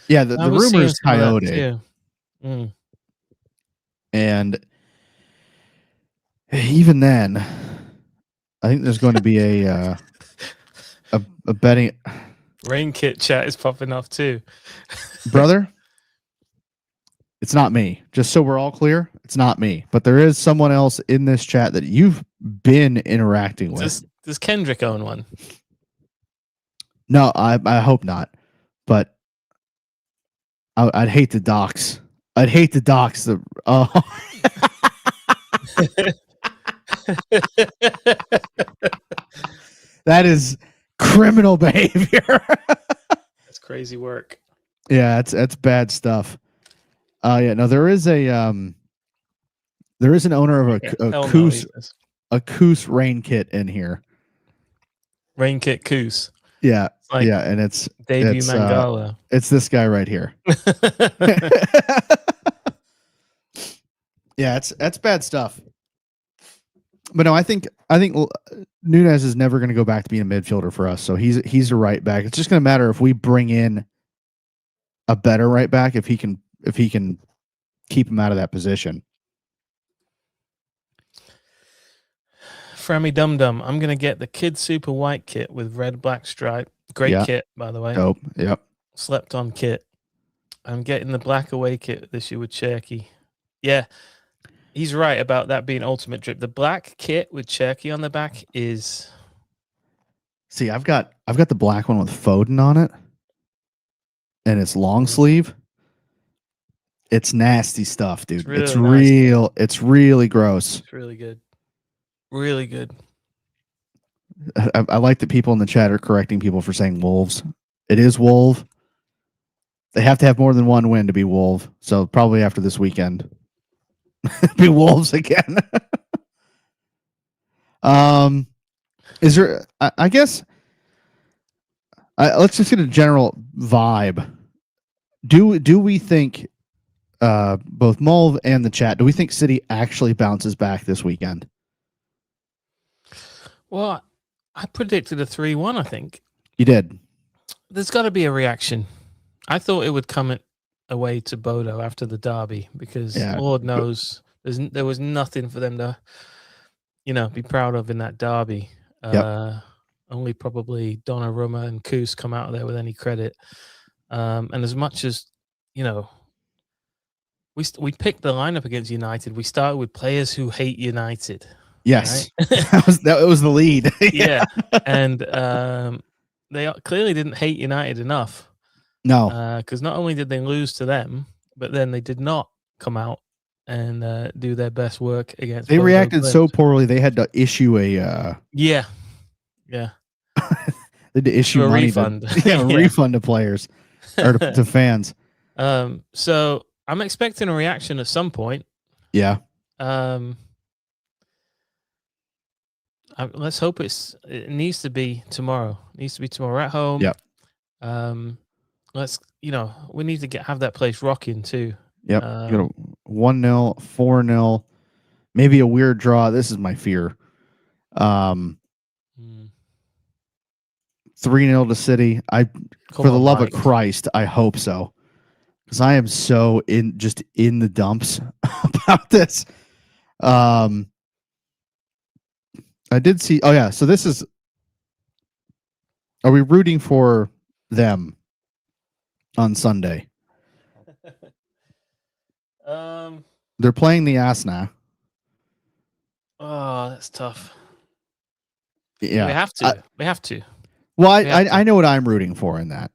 Yeah, the rumors Coyote. And even then, I think there's going to be a betting. Rain kit chat is popping off too. Brother, it's not me. Just so we're all clear, it's not me. But there is someone else in this chat that you've been interacting with. Does Kendrick own one? No, I hope not. But I'd hate to dox. I'd hate to dox the. That is criminal behavior. That's crazy work. Yeah, that's bad stuff. Yeah, no, there is an owner of a Koos rain kit in here. Rain kit Koos. Yeah, like yeah, and it's debut Mangala. It's this guy right here. Yeah, that's bad stuff. But no, I think Nunez is never going to go back to being a midfielder for us. So he's a right back. It's just going to matter if we bring in a better right back, if he can keep him out of that position. Frammy Dum Dum, I'm going to get the Kid Super White kit with red black stripe. Great kit, by the way. Dope. Yep. Slept on kit. I'm getting the black away kit this year with Cherky. Yeah. He's right about that being ultimate drip. The black kit with Cherky on the back is. See, I've got the black one with Foden on it, and it's long sleeve. It's nasty stuff, dude. It's really gross. It's really good. Really good. I like that people in the chat are correcting people for saying Wolves. It is Wolf. They have to have more than one win to be Wolf. So probably after this weekend. Be Wolves again. Is there? I guess. Let's just get a general vibe. Do we think, both Mulv and the chat, do we think City actually bounces back this weekend? Well, I predicted a 3-1. I think you did. There's got to be a reaction. I thought it would come away to Bodo after the derby because Lord knows there was nothing for them to, be proud of in that derby. Only probably Donnarumma and Koos come out of there with any credit. And as much as we picked the lineup against United, we started with players who hate United. Yes, right? that was the lead. Yeah, and they clearly didn't hate United enough. No, because not only did they lose to them, but then they did not come out and do their best work against. They reacted so poorly they had to issue a. Yeah. They had to issue a money refund. Refund to players or to fans. So I'm expecting a reaction at some point. Yeah. Let's hope it needs to be tomorrow. It needs to be tomorrow. We're at home. Yep. Let's we need to have that place rocking too. Yep. 1-0, 4-0, maybe a weird draw. This is my fear. 3-0 to City. For the love of Christ, I hope so. Because I am so in the dumps about this. I did see. Oh yeah. So this is. Are we rooting for them on Sunday? They're playing the Asna. Oh, that's tough. Yeah, we have to. Well, I know what I'm rooting for in that.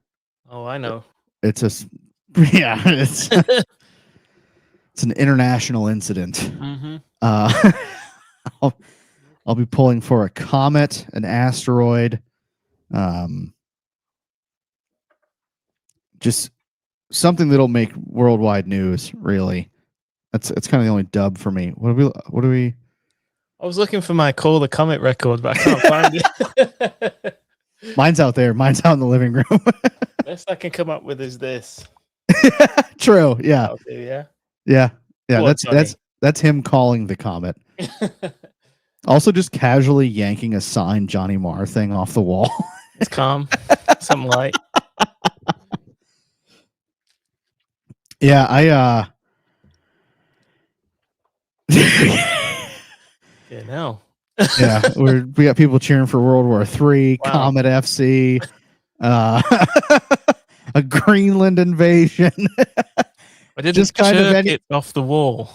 Oh, I know. It's it's an international incident. Mm-hmm. I'll be pulling for a comet, an asteroid, just something that'll make worldwide news. Really, it's kind of the only dub for me. What do we? I was looking for my Call the Comet record, but I can't find it. Mine's out there. Mine's out in the living room. Best I can come up with is this. True. Yeah. Okay, yeah. Yeah. Yeah. Well, That's him calling the comet. Also, just casually yanking a signed Johnny Marr thing off the wall. It's calm. Something light. Yeah, Yeah, no. yeah, we got people cheering for World War III, Wow. Comet FC, a Greenland invasion. I didn't Just kind of jerk any- it off the wall.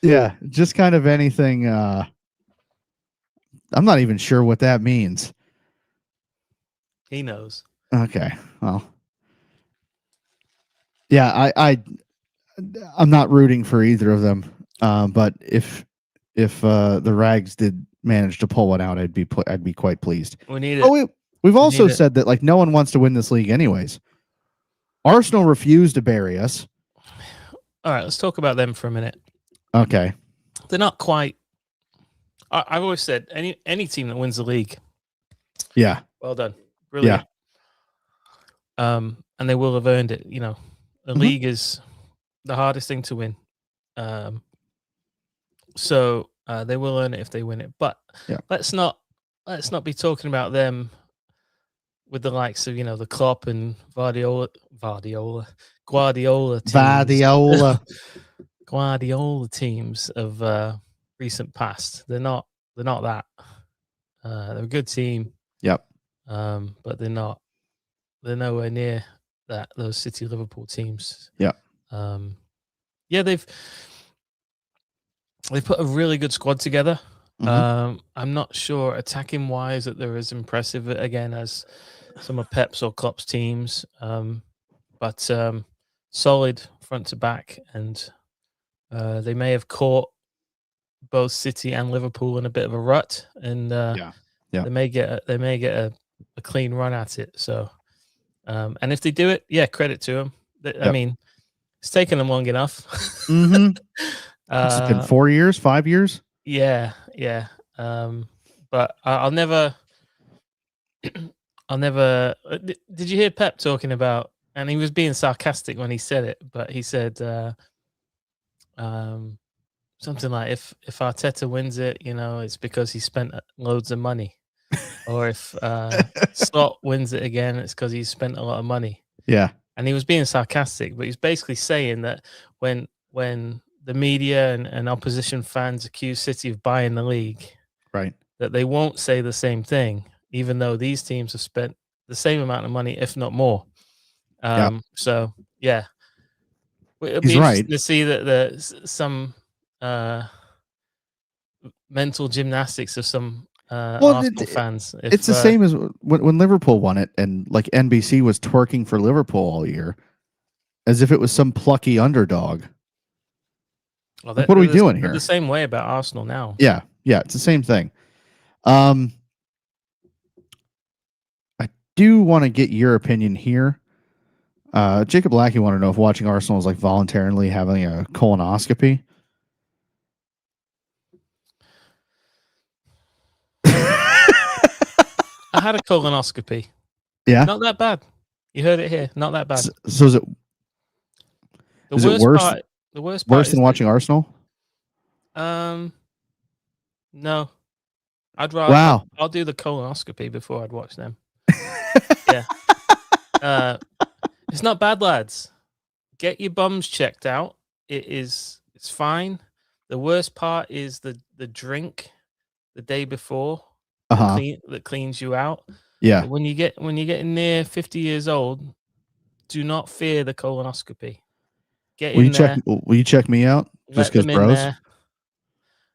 Yeah, just kind of anything. I'm not even sure what that means. He knows. Okay, well, yeah, I'm not rooting for either of them. But if the Rags did manage to pull one out, I'd be quite pleased. We need it. Oh, we've also need it. said that like no one wants to win this league anyways. Arsenal refused to bury us. All right, let's talk about them for a minute. Okay. They're not quite. I've always said any team that wins the league, Yeah. well done, brilliant. And they will have earned it. You know, the league is the hardest thing to win. So they will earn it if they win it. But let's not be talking about them with the likes of the Klopp and Guardiola teams. Guardiola teams of recent past. They're not that. They're a good team. Yep. But they're not. They're nowhere near those City Liverpool teams. Yep. Yeah, they've put a really good squad together. I'm not sure attacking wise that they're as impressive again as some of Pep's or Klopp's teams. But solid front to back, and they may have caught both City and Liverpool in a bit of a rut, and they may get a clean run at it. So, and if they do it, credit to them. I mean, it's taken them long enough. It's been 4 years, 5 years. Yeah. But I'll never. Did you hear Pep talking about? And he was being sarcastic when he said it, but he said something like, "If Arteta wins it, it's because he spent loads of money, or if Slot wins it again, it's because he spent a lot of money." Yeah, and he was being sarcastic, but he's basically saying that when the media and opposition fans accuse City of buying the league, right, that they won't say the same thing, even though these teams have spent the same amount of money, if not more. So yeah, it'll be interesting to see that some mental gymnastics of some Arsenal fans. It's the same as when Liverpool won it, and like NBC was twerking for Liverpool all year, as if it was some plucky underdog. Well, what are we doing here? The same way about Arsenal now. Yeah, it's the same thing. I do want to get your opinion here. Jacob Lackey wanted to know if watching Arsenal is like voluntarily having a colonoscopy. I had a colonoscopy. Yeah, not that bad. You heard it here. Not that bad. So is it? The worst part worse than watching Arsenal? No, I'd rather. Wow. I'll do the colonoscopy before I'd watch them. Yeah. It's not bad, lads. Get your bums checked out. It's fine. The worst part is the drink the day before that cleans you out. Yeah. But when you get near 50 years old, do not fear the colonoscopy. Will you check me out? Just because bros?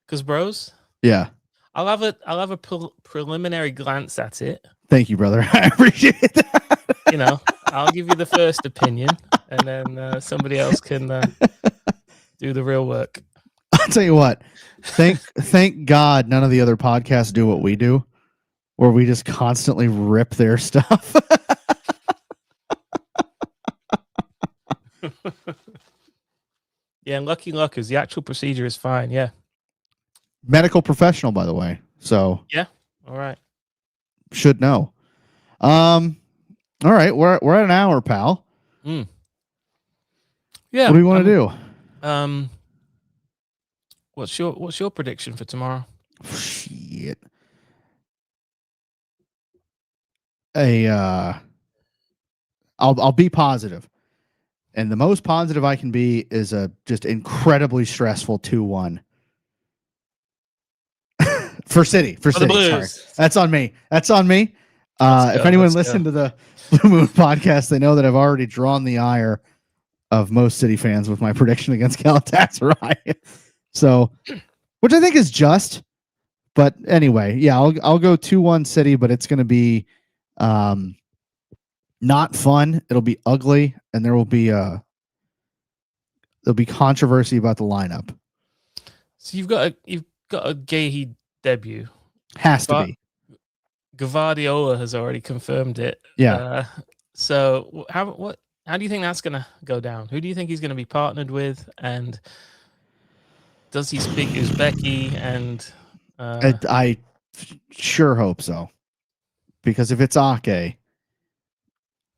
Because bros? Yeah. I'll have a preliminary glance at it. Thank you, brother. I appreciate that. I'll give you the first opinion, and then somebody else can do the real work. I'll tell you what. Thank God none of the other podcasts do what we do, where we just constantly rip their stuff. Yeah, and lucky luckers, the actual procedure is fine. Yeah. Medical professional, by the way. So yeah, all right. Should know. All right, we're at an hour, pal. Yeah. What do we want to do? What's your prediction for tomorrow? Shit. I'll be positive. And the most positive I can be is a just incredibly stressful 2-1. For City. For the City. Sorry. Blues. That's on me. If Let's anyone go. listened to the Blue Moon podcast, they know that I've already drawn the ire of most City fans with my prediction against Galatasaray. So, which I think is just. But anyway, yeah, I'll go 2-1 City, but it's going to be not fun. It'll be ugly, and there'll be controversy about the lineup. So you've got a Gahey debut. Has to be. Gvardiol has already confirmed it. Yeah. So how do you think that's going to go down? Who do you think he's going to be partnered with? And does he speak Uzbeki? And I sure hope so. Because if it's Ake,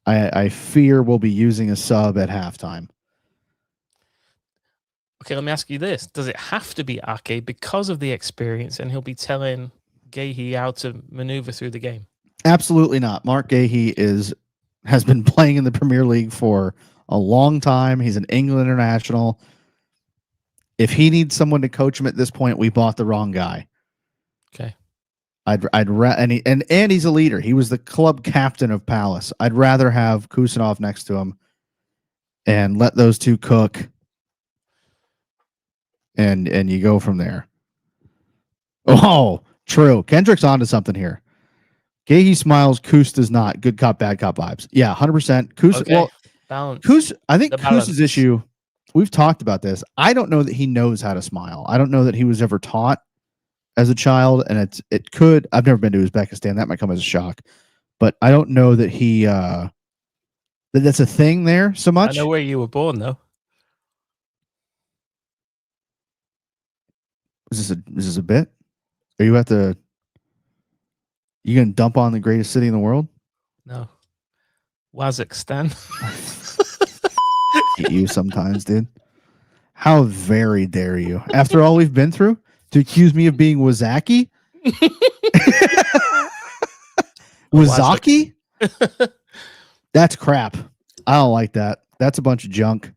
I fear we'll be using a sub at halftime. Okay, let me ask you this. Does it have to be Ake because of the experience and he'll be telling Gahey how to maneuver through the game? Absolutely not. Mark Gahey has been playing in the Premier League for a long time. He's an England international. If he needs someone to coach him at this point, we bought the wrong guy. Okay. And he's a leader. He was the club captain of Palace. I'd rather have Kusanov next to him and let those two cook. And you go from there. Oh, true. Kendrick's onto something here. Gahey smiles. Kus does not. Good cop, bad cop vibes. Yeah, 100%. Kus. Okay. Well, balance. Kus. I think Balance. Kus's issue. We've talked about this. I don't know that he knows how to smile. I don't know that he was ever taught as a child, and it could. I've never been to Uzbekistan. That might come as a shock, but I don't know that he that's a thing there so much. I know where you were born, though. Is this a bit? Are you you gonna dump on the greatest city in the world? No. Kazakhstan. Hate you sometimes, dude. How very dare you? After all we've been through, to accuse me of being Wazaki? Wazaki? That's crap. I don't like that. That's a bunch of junk.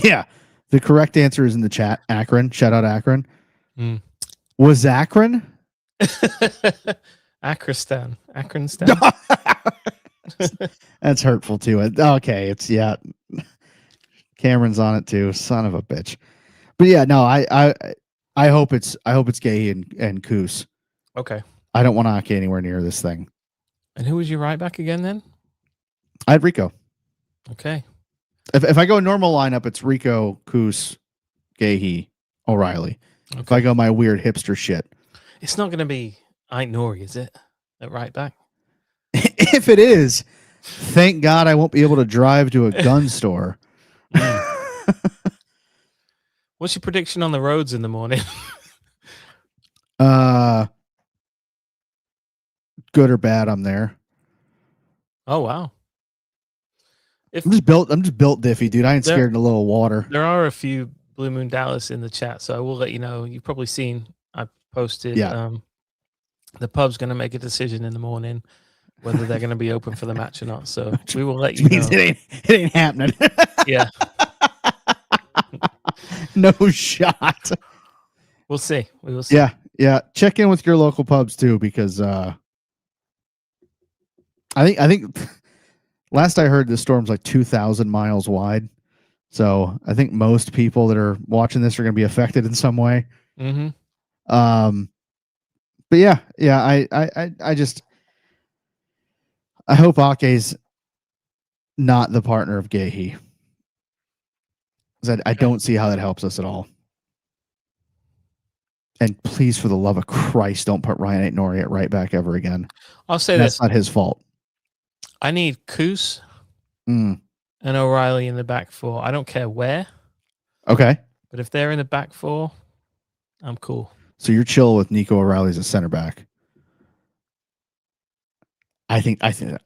Yeah. The correct answer is in the chat. Akron. Shout out Akron. Was Akron? Akrastan. That's hurtful too. Okay, it's yeah. Cameron's on it too. Son of a bitch. But yeah, no, I hope it's Gahey and Kus. Okay. I don't want Ake anywhere near this thing. And who was your right back again then? I had Rico. Okay. If I go normal lineup, it's Rico, Kus, Gahey, O'Reilly. Okay. If I go my weird hipster shit. It's not going to be Ait Nouri, is it? At right back? If it is, thank God I won't be able to drive to a gun store. What's your prediction on the roads in the morning? Good or bad, I'm there. Oh wow. I'm just built diffy, dude. I ain't scared in a little water. There are a few Blue Moon Dallas in the chat, so I will let you know. You've probably seen I posted the pub's going to make a decision in the morning whether they're going to be open for the match or not. So we will let you know. It ain't happening. Yeah. No shot. We'll see. We will see. Yeah. Check in with your local pubs too, because I think last I heard the storm's like 2,000 miles wide. So I think most people that are watching this are going to be affected in some way. Mm-hmm. But yeah. I hope Ake's not the partner of Gahey. I don't see how that helps us at all. And please, for the love of Christ, don't put Ryan Ait-Nouri at right back ever again. I'll say That's this. not his fault. I need Kus and O'Reilly in the back four. I don't care where. Okay. But if they're in the back four, I'm cool. So you're chill with Nico O'Reilly as a center back. I think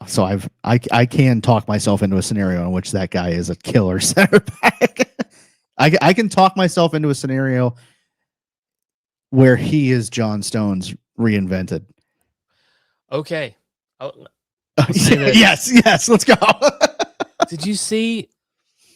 so. I can talk myself into a scenario in which that guy is a killer center back. I can talk myself into a scenario where he is John Stones reinvented. Okay. Oh, yes, let's go. did you see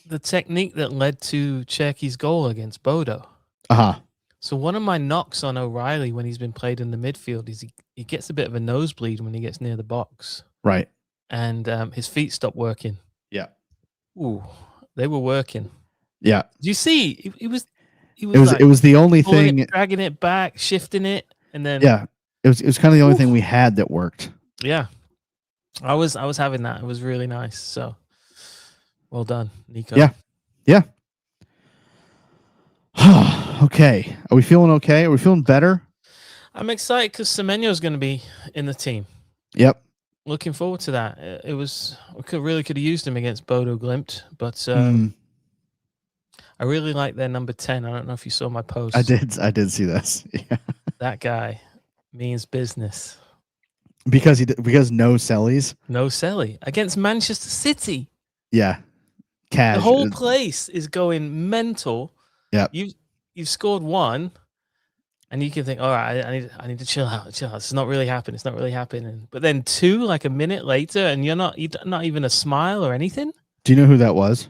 the technique that led to Cherky's goal against Bodo? Uh-huh. So one of my knocks on O'Reilly when he's been played in the midfield is he gets a bit of a nosebleed when he gets near the box. Right. And his feet stop working. Yeah. Ooh, they were working. Yeah. Did you see? It was the only thing, dragging it back, shifting it, and then it was kind of the only thing we had that worked. Yeah, I was having that. It was really nice. So, well done, Nico. Yeah. Okay. Are we feeling okay? Are we feeling better? I'm excited because Semenyo's going to be in the team. Yep. Looking forward to that. We could have used him against Bodo Glimt, but I really like their number 10. I don't know if you saw my post. I did see this. Yeah. That guy means business. Because no Sellies. No Selly against Manchester City. Yeah. Cash. The whole place is going mental. Yeah. You've scored one, and you can think, all right, I need to chill out. It's not really happening. It's not really happening. But then two, like a minute later, and you're not even a smile or anything. Do you know who that was?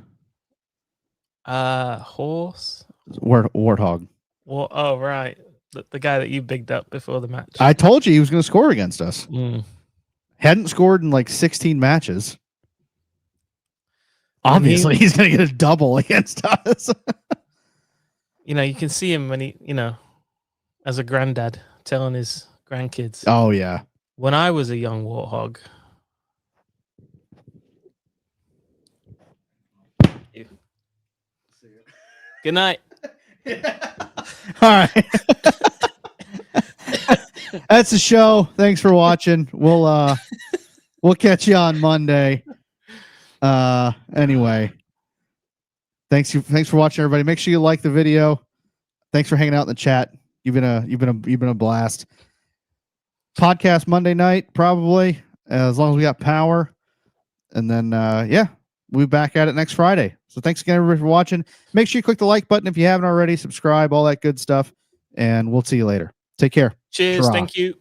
Horse. Warthog. Well, oh right, the guy that you bigged up before the match. I told you he was going to score against us. Mm. Hadn't scored in like 16 matches. Obviously, he's going to get a double against us. You can see him when he, as a granddad telling his grandkids. Oh, yeah. When I was a young warthog. Good night. All right. That's the show. Thanks for watching. We'll catch you on Monday. Anyway. Thanks for watching, everybody. Make sure you like the video. Thanks for hanging out in the chat. You've been a blast. Podcast Monday night, probably, as long as we got power. And then we'll be back at it next Friday. So thanks again, everybody, for watching. Make sure you click the like button if you haven't already, subscribe, all that good stuff, and we'll see you later. Take care. Cheers. Ta-ra. Thank you.